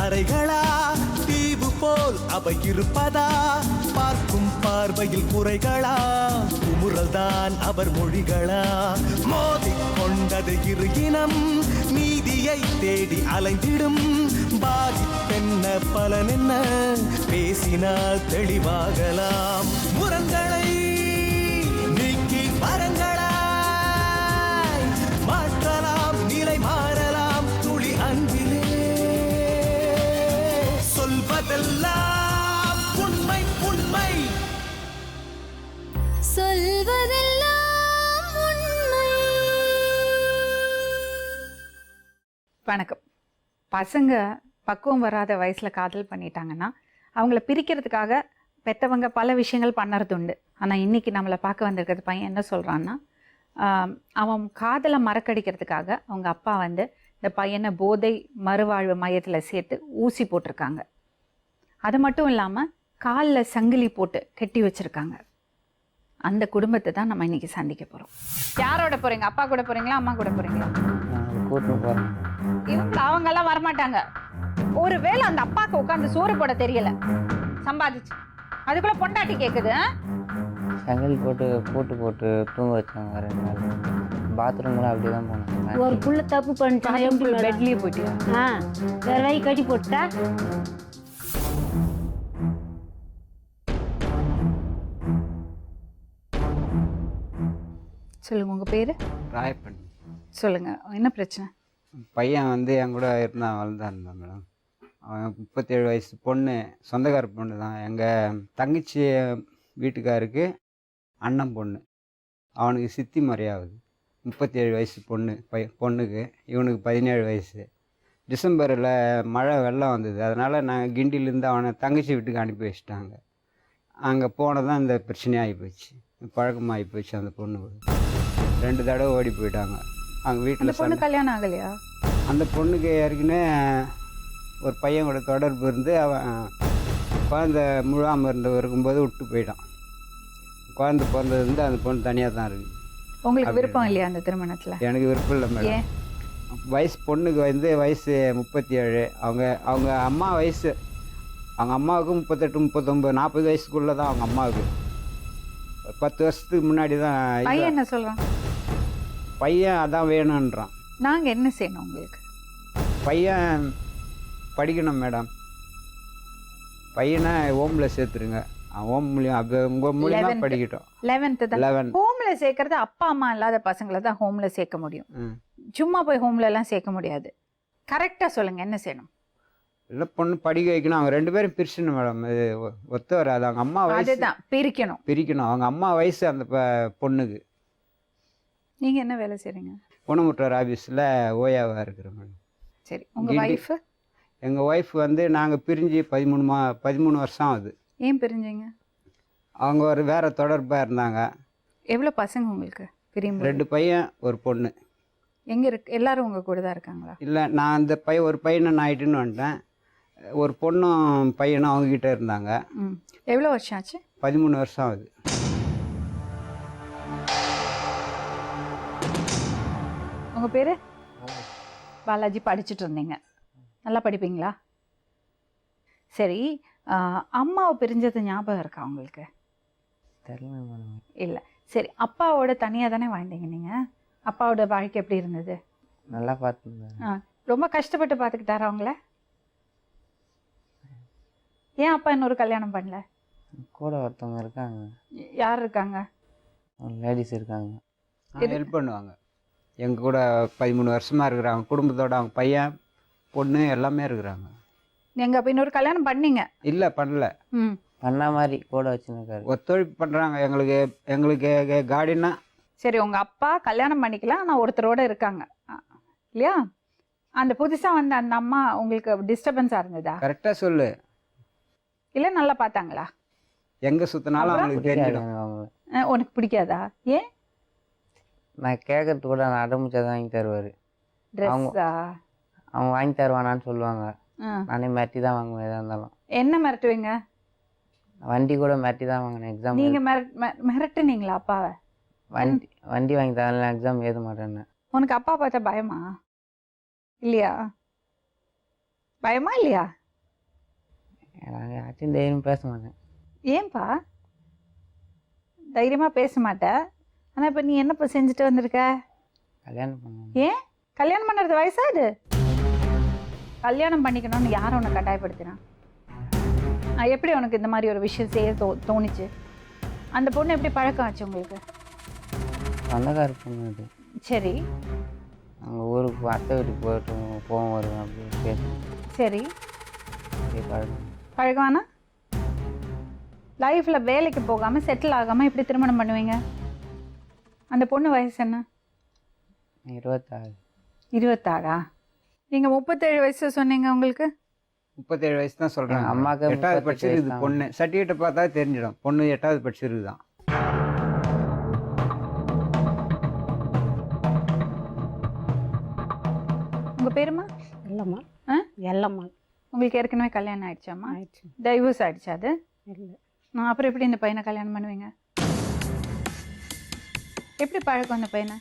அறைகளா தீவு போல் அவை இருப்பதா பார்க்கும் பார்வையில் குறைகளா குமுறல்தான் அவர் மொழிகளா மோதிக் கொண்டது இரு இனம் நீதியை தேடி அலைந்திடும் பாதிப்பென்ன பலனென்ன பேசினால் தெளிவாகலாம் முரண்களை நீக்கி வரங்களாய் மாற்றலாம் நிலை மாறலாம் துளி அன்பிலே சொல்வதெல்லாம் உண்மை உண்மை சொல்வதெல்லாம் உண்மை. வணக்கம். பசங்க பக்குவம் வராத வயசுல காதல் பண்ணிட்டாங்கன்னா அவங்கள பிரிக்கிறதுக்காக பெற்றவங்க பல விஷயங்கள் பண்ணுறது உண்டு. ஆனால் இன்னைக்கு நம்மளை பார்க்க வந்திருக்கிறது பையன் என்ன சொல்கிறான்னா, அவன் காதலை மறக்கடிக்கிறதுக்காக அவங்க அப்பா வந்து இந்த பையனை போதை மறுவாழ்வு மையத்தில் சேர்த்து ஊசி போட்டிருக்காங்க. அது மட்டும் இல்லாமல் காலில் சங்கிலி போட்டு கட்டி வச்சுருக்காங்க. அந்த குடும்பத்தை தான் நம்ம இன்னைக்கு சந்திக்க போகிறோம். யாரோட போகிறீங்க? அப்பா கூட போகிறீங்களா, அம்மா கூட போகிறீங்களா? இவங்க அவங்கெல்லாம் வரமாட்டாங்க. ஒருவேளை அந்த அப்பாவுக்கு உட்காந்து சோறு போட தெரியல, சம்பாதிச்சு அதுக்குள்ள பொண்டாட்டி கேக்குது. சங்கிலி போட்டு போட்டு தூங்க வச்சாங்க. 2 நாள் பாத்ரூம்லாம் அப்படியே தான் போனாங்க. ஒரு புள்ள தப்பு பண்ணிட்டான், பெட்லயே போயிட்டியா? வேற வாய் கட்டி போட்டா. சொல்லுங்க, உங்க பேரு? ராயப்பன். சொல்லுங்க, என்ன பிரச்சனை? பையன் வந்து என் கூட இருந்தான், வளர்ந்தான் இருந்தான் மேடம். அவன் 37 வயசு பொண்ணு, சொந்தக்கார பொண்ணு தான். எங்கள் தங்கச்சி வீட்டுக்காருக்கு அண்ணன் பொண்ணு. அவனுக்கு சித்தி முறையாகுது. 37 வயசு பொண்ணுக்கு. இவனுக்கு 17 வயசு. டிசம்பரில் மழை வெள்ளம் வந்தது. அதனால் நாங்கள் கிண்டிலேருந்து அவனை தங்கச்சி வீட்டுக்கு அனுப்பி வச்சிட்டாங்க. அங்கே போனதான் இந்த பிரச்சனையாகி போச்சு, பழக்கமாகி போச்சு. அந்த பொண்ணு 2 தடவை ஓடி போயிட்டாங்க. அவங்க வீட்டில் பொண்ணு கல்யாணம் ஆகலையா? அந்த பொண்ணுக்கு ஏற்கனவே ஒரு பையன் கூட தொடர்பு இருந்து அவன் குழந்தை முழாமல் இருக்கும்போது விட்டு போயிட்டான். குழந்தை பிறந்ததுலேருந்து அந்த பொண்ணு தனியாக தான் இருக்குது. உங்களுக்கு விருப்பம் இல்லையா அந்த திருமணத்தில்? எனக்கு விருப்பம் இல்லை மேடம். வயசு பொண்ணுக்கு வந்து வயசு 37. அவங்க அம்மா வயசு, அவங்க அம்மாவுக்கு 38, 39, 40 வயசுக்குள்ளே தான் அவங்க அம்மாவுக்கு. 10 வருஷத்துக்கு முன்னாடி தான். பையன் என்ன சொல்கிறான்? பையன் அதான் வேணுன்றான். நாங்கள் என்ன செய்யணும் உங்களுக்கு? பையன் படிக்கணும் மேடம். பையனை ஹோமில் சேர்த்துருங்க. ஹோம் மூலியம் அப்போ உங்கள் மூலியமாக படிக்கட்டும். 11th தான். 11. ஹோமில் சேர்க்கறது அப்பா அம்மா இல்லாத பசங்களை தான் ஹோமில் சேர்க்க முடியும். சும்மா போய் ஹோம்ல எல்லாம் சேர்க்க முடியாது. கரெக்டாக சொல்லுங்க, என்ன செய்யணும்? இல்லை, பொண்ணு படிக்க வைக்கணும். அவங்க 2 பேரும் பிரிச்சணும் மேடம். இது ஒத்து வராது. அவங்க அம்மா வயசு அதுதான் பிரிக்கணும். அவங்க அம்மா வயசு அந்த பொண்ணுக்கு. நீங்கள் என்ன வேலை செய்கிறீங்க? ஊனமுற்றோர் ஆஃபீஸில் ஓயாவாக இருக்கிறேன் மேடம். சரி, உங்கள் ஒய்ஃபு? எங்கள் ஒய்ஃப் வந்து நாங்கள் பிரிஞ்சு 13 வருஷம் ஆகுது. ஏன் பிரிஞ்சிங்க? அவங்க வேறு தொடர்பாக இருந்தாங்க. எவ்வளோ பசங்க உங்களுக்கு பிரியும்? 2 பையன், ஒரு பொண்ணு. எங்கே இருக்கு? எல்லாரும் உங்கள் கூட தான் இருக்காங்களா? இல்லை, நான் அந்த ஒரு பையனை நான் ஆகிட்டுன்னு வந்துட்டேன். ஒரு பொண்ணும் பையனும் அவங்கக்கிட்ட இருந்தாங்க. எவ்வளோ வருஷம் ஆச்சு? 13 வருஷம் ஆகுது. உங்கள் பேர்? பாலாஜி. படிச்சுட்டு இருந்தீங்க, நல்லா படிப்பீங்களா? சரி, அம்மாவை பிரிஞ்சது ஞாபகம் இருக்கா உங்களுக்கு? தெரியல மேடம். இல்லை. சரி, அப்பாவோட தனியாக தானே வாழ்ந்தீங்க நீங்கள்? அப்பாவோட வாழ்க்கை எப்படி இருந்தது? நல்லா பார்த்துருந்தேன். ரொம்ப கஷ்டப்பட்டு பார்த்துக்கிட்டாரா அவங்கள? ஏன் அப்பா இன்னொரு கல்யாணம் பண்ணல? கூட ஒருத்தவங்க இருக்காங்க. யார் இருக்காங்க? லேடிஸ் இருக்காங்க. ஹெல்ப் பண்ணுவாங்க. எங்கள் கூட 13 வருஷமாக இருக்கிறாங்க. குடும்பத்தோட அவங்க பையன் பொண்ணு எல்லாமே இருக்கிறாங்க. நீங்கள் அப்போ இன்னொரு கல்யாணம் பண்ணீங்க? இல்லை, பண்ணல. பண்ண மாதிரி கூட வச்சுருக்காரு. ஒத்துழைப்பு பண்ணுறாங்க எங்களுக்கு கார்டினா. சரி, உங்கள் அப்பா கல்யாணம் பண்ணிக்கலாம், ஆனால் ஒருத்தரோட இருக்காங்க இல்லையா? அந்த புதுசாக வந்த அந்த அம்மா உங்களுக்கு டிஸ்டர்பன்ஸாக இருந்ததா? கரெக்டாக சொல்லு. இல்லை, நல்லா பார்த்தாங்களா? எங்கே சுற்றினாலும் அவங்களுக்கு தெரிஞ்சிடும். உனக்கு பிடிக்காதா? ஏன்? நான் கேட்கறது கூட நான் அடம்பிச்சா வாங்கி தருவார். ட்ரெஸ்ஸா? அவங்க வாங்கி தருவானான்னு சொல்லுவாங்க. நானே மிரட்டி தான் வாங்குவேன் எதாக இருந்தாலும். என்ன மிரட்டுவீங்க? வண்டி கூட மிரட்டி தான் வாங்கினேன். எக்ஸாம் நீங்கள் மிரட்டுனீங்களா அப்பாவை? வண்டி வாங்கி தரல, எக்ஸாம் எழுத மாட்டேன்னு. உனக்கு அப்பா பார்த்தா பயமா இல்லையா? பயமா இல்லையா? நான் யாச்சும் தைரியம் பேச மாட்டேன். ஏன்பா தைரியமாக பேச மாட்ட? ஆனால் இப்போ நீ என்னப்பா செஞ்சுட்டு வந்திருக்க? கல்யாணம் பண்ணணும். ஏன் கல்யாணம் பண்ணுறது வயசாது? கல்யாணம் பண்ணிக்கணும்னு யாரும் உன்னை கட்டாயப்படுத்தினா? எப்படி உனக்கு இந்த மாதிரி ஒரு விஷயம் செய்ய தோணுச்சு? அந்த பொண்ணு எப்படி பழக்கம் ஆச்சு உங்களுக்கு? சொந்தக்கார பொண்ணு அது. சரி அங்கே ஊருக்கு அத்தை வீட்டுக்கு போயிட்டு போவோம் வருவேன் அப்படி பேசுவேன். சரி அப்படியே பழக்கம். பழக்கமானா லைஃப்பில் வேலைக்கு போகாமல் செட்டில் ஆகாமல் எப்படி திருமணம் பண்ணுவீங்க? அந்த பொண்ணு வயசு என்ன? 26. 26? நீங்கள் 37 வயசு சொன்னீங்க உங்களுக்கு. 37 வயசு தான் சொல்கிறாங்க. அம்மாவுக்கு 8வது 38 படிச்சிருக்குது வயசு பொண்ணு. சர்டிஃபிகேட்டை பார்த்தா தெரிஞ்சிடும் பொண்ணு 8வது படிச்சிருக்குதான். உங்கள் பேருமா? இல்லைம்மா. ஆ எல்லம்மா. உங்களுக்கு ஏற்கனவே கல்யாணம் ஆயிடுச்சாம்மா? ஆயிடுச்சு. டைவர்ஸ் ஆயிடுச்சு அது? இல்லை. நான் அப்புறம் எப்படி இந்த பையனை கல்யாணம் பண்ணுவீங்க? எப்படி பழக்கம் அந்த பையனை?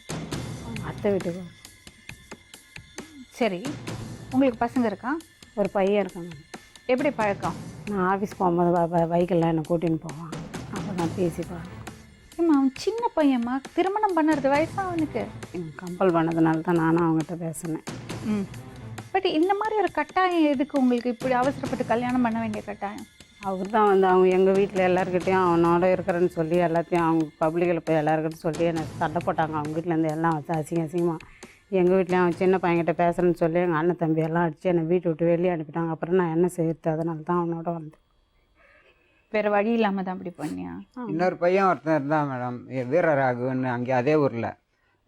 அத்தை வீட்டுக்கு சரி உங்களுக்கு பசங்க இருக்கா? ஒரு பையன் இருக்காங்க. எப்படி பழக்கம்? நான் ஆஃபீஸ் போகும்போது பைக்கெல்லாம் என்னை கூட்டின்னு போவான். அப்போ நான் பேசிப்பேன். ஏம்மா அவன் சின்ன பையன்மா, திருமணம் பண்ணுறது வயசா அவனுக்கு? எனக்கு கம்பல் பண்ணதுனால தான் நானும் அவங்ககிட்ட பேசினேன். ம் பட் இந்த மாதிரி ஒரு கட்டாயம் எதுக்கு உங்களுக்கு? இப்படி அவசரப்பட்டு கல்யாணம் பண்ண வேண்டிய கட்டாயம்? அவர் தான் வந்து அவங்க எங்கள் வீட்டில் எல்லாருக்கிட்டையும் அவனோட இருக்கிறேன்னு சொல்லி எல்லாத்தையும் அவங்க பப்ளிக்கில் போய் எல்லாருக்கிட்டையும் சொல்லி என்னை சண்டை போட்டாங்க. அவங்க வீட்டிலேருந்து எல்லாம் வச்சு அசிங்கமாக எங்கள் வீட்லேயும் அவன் சின்ன பையன்கிட்ட பேசுகிறேன்னு சொல்லி எங்கள் அண்ணன் தம்பி எல்லாம் அடித்து என்னை வீட்டை விட்டு வெளியே அனுப்பிட்டாங்க. அப்புறம் நான் என்ன செய்யறது? அதனால தான் அவனோட வந்தேன். வேறு வழி இல்லாமல் தான் அப்படி பண்ணியா? இன்னொரு பையன் ஒருத்தன் இருந்தான் மேடம், வீரராகுன்னு. அங்கே அதே ஊரில்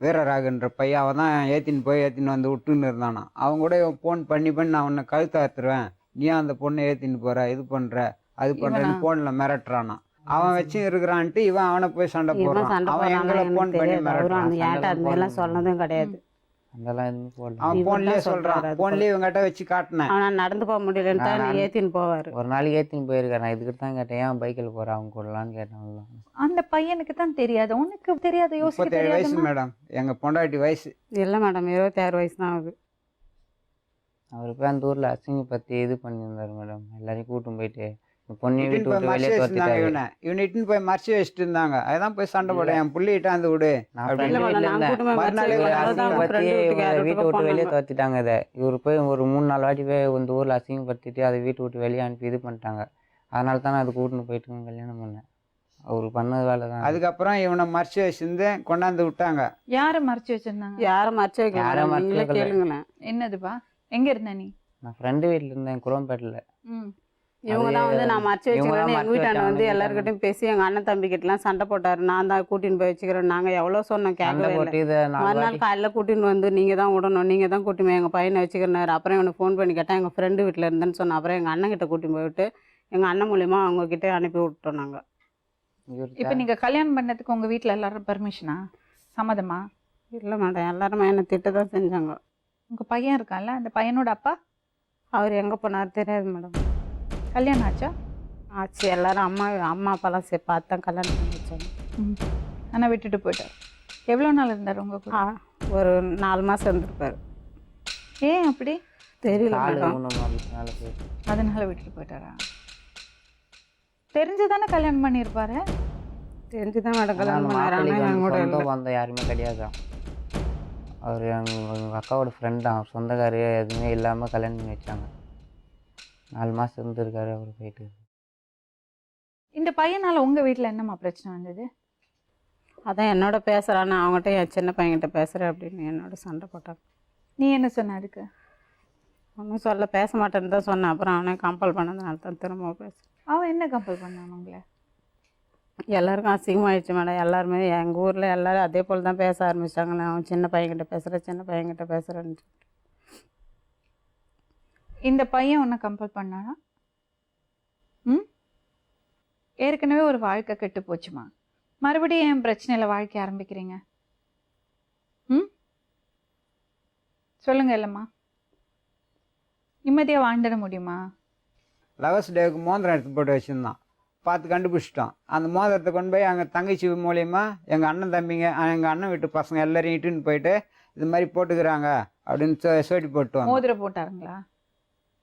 வீரராகுன்ற பையன். அவன் தான் ஏற்றின்னு வந்து விட்டுன்னு இருந்தானா. அவங்க கூட ஃபோன் பண்ணி நான் உன்னை கழுத்து அறுத்துருவேன், நீ அந்த பொண்ணை ஏற்றின்னு போகிற, இது பண்ணுற அது பண்ணுறேன்னு ஃபோனில் மிரட்டுறானா. அவன் வச்சு இருக்கிறான்ட்டு இவன் அவனை போய் சண்டை போடுறான். சண்டை அவன் எங்களை ஃபோன் பண்ணி அவரும் மிரட்டுறான். அந்த ஏன்ட்ட அது மாதிரிலாம் சொன்னதும் கிடையாது. அதெல்லாம் எதுவும் போடல. அவன் ஃபோன்லேயே சொல்கிறான். ஃபோன்லேயே இவங்ககிட்ட வச்சு காட்டினேன். அவனால் நடந்து போக முடியலன்னு தான் நீ ஏற்றின்னு போவார். ஒரு நாளைக்கு ஏற்றின்னு போயிருக்கேன். நான் இதுக்கு தான் கேட்டேன், ஏன் பைக்கில் போகிறேன் அவங்க கூடலான்னு கேட்டேன். அவ்வளோதான். அந்த பையனுக்கு தான் தெரியாது, உனக்கு தெரியாது, யோசிக்க 37 வயசு தெரியாது. மேடம், எங்கள் பொண்டாட்டி வயசு. இல்லை மேடம், 26 வயசு தான் ஆகுது. அவர் போய் அந்த ஊரில் அசிங்கப்படுத்தி இது பண்ணியிருந்தார் மேடம். எல்லாரையும் கூட்டும் போயிட்டு இந்த பொண்ணையும் வீட்டு போய் விட்டு மறைச்சு வெளியே வச்சுருந்தாங்க. தோத்திட்டாரு. இவனை இட்டுன்னு போய் மறைச்சு வச்சுட்டு இருந்தாங்க. அதுதான் போய் சண்டை போட என் புள்ளிகிட்ட அந்த விடு. நான் அப்படி இல்லை friend மேடம், வீட்டில் நான் இருந்தேன். கூட்டமாக மறுநாளே வச்சு ஒரு அவ்வளோதான் அசிங்கம் friend வீட்டுக்கு யார் வீட்டை வீட்டுக்கு விட்டு வெளியே போனாங்க. தோத்திட்டாங்க. இதை இவர் போய் ஒரு 3-4 வாட்டி போய் இந்த ஊரில் அசிங்கப்படுத்திட்டு அதை வீட்டை விட்டு வெளியே அனுப்பி இது பண்ணிட்டாங்க. அதனால தான் நான் அது கூட்டின்னு போயிட்டு கல்யாணம் பண்ணேன். அவர் பண்ணது வேலை தான். அதுக்கப்புறம் இவனை மறைச்சு வச்சிருந்து கொண்டாந்து விட்டாங்க. யாரை மறைச்சு வச்சிருந்தாங்க? யாரும் மறைச்சு வைக்கல யாரும் மேடம், நீங்களே மறைச்சு வைக்கல. கேளுங்களேன். என்னதுப்பா? எங்க இருந்த நீ? நான் ஃப்ரெண்டு வீட்டில் இருந்தேன் குரோம்பேட்டில். ம் இவங்க தான் வந்து நான் மறைச்சு இவங்க தான் வச்சுக்கிறேன்னு எங்கள் மறைச்சு வீட்டாண்ட வந்து வச்சாங்க. எல்லாருக்கிட்டையும் பேசி எங்கள் அண்ணன் தம்பி கிட்டலாம் சண்டை போட்டார். நான் தான் கூட்டின்னு போய் வச்சுக்கிறேன். நாங்கள் எவ்வளோ சொன்னோம், சண்டை கேட்கவே இல்லை. போட்டு இதை 4 மறுநாள் வாட்டி காலையில் கூட்டின்னு வந்து நீங்கள் தான் விடணும், நீங்கள் தான் கூட்டின்னு போய் எங்கள் பையனை வச்சுக்கிறனாரு. அப்புறம் இவனை ஃபோன் பண்ணி கேட்டால் எங்கள் ஃப்ரெண்டு வீட்டில் இருந்தேன்னு சொன்னேன். அப்புறம் எங்கள் அண்ணன் கிட்ட கூட்டின்னு போயிட்டு எங்கள் அண்ணன் மூலியமாக அவங்கக்கிட்ட அனுப்பி விட்டோம் நாங்கள். இப்போ நீங்க கல்யாணம் பண்ணதுக்கு உங்க வீட்ல எல்லாரும் பர்மிஷனா, சம்மதமா? இல்லை மேடம், எல்லாருமே என்னை திட்ட தான் செஞ்சாங்க. உங்க பையன் இருக்கான்ல, அந்த பையனோட அப்பா அவர் எங்கே போனார் தெரியாது மேடம். கல்யாணம் ஆச்சா? ஆச்சு. எல்லாரும் அம்மா அப்பாலாம் பார்த்து தான் கல்யாணம் பண்ணி வச்சாங்க. ஆனால் விட்டுட்டு போயிட்டார். எவ்வளோ நாள் இருந்தார் உங்க கூட? ஒரு 4 மாதம் இருந்திருப்பார். ஏன் அப்படி? தெரியல காலு மேடம். ஊனம் அதனால போயிட்டு. அதனால விட்டுட்டு போயிட்டாரா? தெரிஞ்சுதானே கல்யாணம் பண்ணியிருப்பாரு? தெரிஞ்சு தான் மேடம் ஆனா கல்யாணம் அந்த பண்ணாரு. மாப்பிள்ளைக்கு ஆனால் என் வந்து கூட சொந்த இல்லை. பந்தம் யாருமே கிடையாதான். அவர் எங்கள் அக்காவோட ஃப்ரெண்ட் தான். அவர் சொந்தக்காரு எதுவுமே இல்லாமல் கல்யாணம் பண்ணி வச்சாங்க. 4 மாதம் இருந்திருக்காரு அவர் போயிட்டு. இந்த பையனால உங்க வீட்டில் என்னம்மா பிரச்சனை வந்தது? அதான் என்னோட பேசுகிறான்னு அவங்ககிட்ட என் சின்ன பையன்கிட்ட பேசுகிறேன் அப்படின்னு என்னோட சண்டை போட்டாங்க. நீ என்ன சொன்ன அதுக்கு? ஒன்றும் சொல்ல, பேச மாட்டேன்னு தான் சொன்னேன். அப்புறம் அவனே கம்பல் பண்ணதுனால தான் திரும்ப பேசுகிறேன். அவன் என்ன கம்பல் பண்ணான் உங்களை? எல்லாருக்கும் அசிங்கமாகிடுச்சு மேடம். எல்லாருமே எங்கள் ஊரில் எல்லோரும் அதே போல் தான் பேச ஆரம்பிச்சிட்டாங்க. அவன் சின்ன பையன்கிட்ட பேசுகிறேன்னு. இந்த பையன் உன்னை கம்பல் பண்ணானா? ம் ஏற்கனவே ஒரு வாழ்க்கை கெட்டு போச்சுமா, மறுபடியும் என் பிரச்சனையில் வாழ்க்கை ஆரம்பிக்கிறீங்க? ம் சொல்லுங்க. இல்லைம்மா, நிம்மதியாக வாழ்ந்துட முடியுமா? லவர்ஸ் டேவுக்கு மோதிரம் எடுத்து போட்டு வச்சுருந்தான். பார்த்து கண்டுபிடிச்சிட்டோம். அந்த மோதிரத்தை கொண்டு போய் எங்கள் தங்கச்சி மூலியமா எங்கள் அண்ணன் தம்பிங்க, எங்கள் அண்ணன் வீட்டு பசங்க எல்லாரையும் இட்டுன்னு போயிட்டு இது மாதிரி போட்டுக்கிறாங்க அப்படின்னு சொல்லி போட்டு வந்தோம். மோதிரம் போட்டாருங்களா?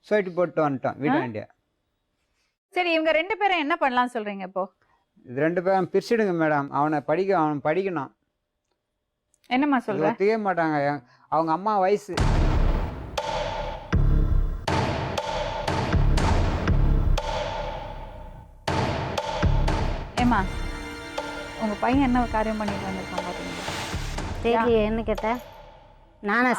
சொயிட்டு போட்டு வந்துட்டோம் வீட்டு வேண்டிய. சரி, இவங்க 2 பேரும் என்ன பண்ணலாம் சொல்றீங்க இப்போ? இது 2 பேரும் பிரிச்சுடுங்க மேடம். அவன் படிக்கணும். என்னம்மா சொல்ற? ஒத்துக்கவே மாட்டாங்க. அவங்க அம்மா வயசு. ஏம்மா, உங்க பையன் என்ன காரியம் பண்ணிட்டு வந்திருக்கான் பாத்தீங்களா? சரி, என்ன கேட்ட? நானா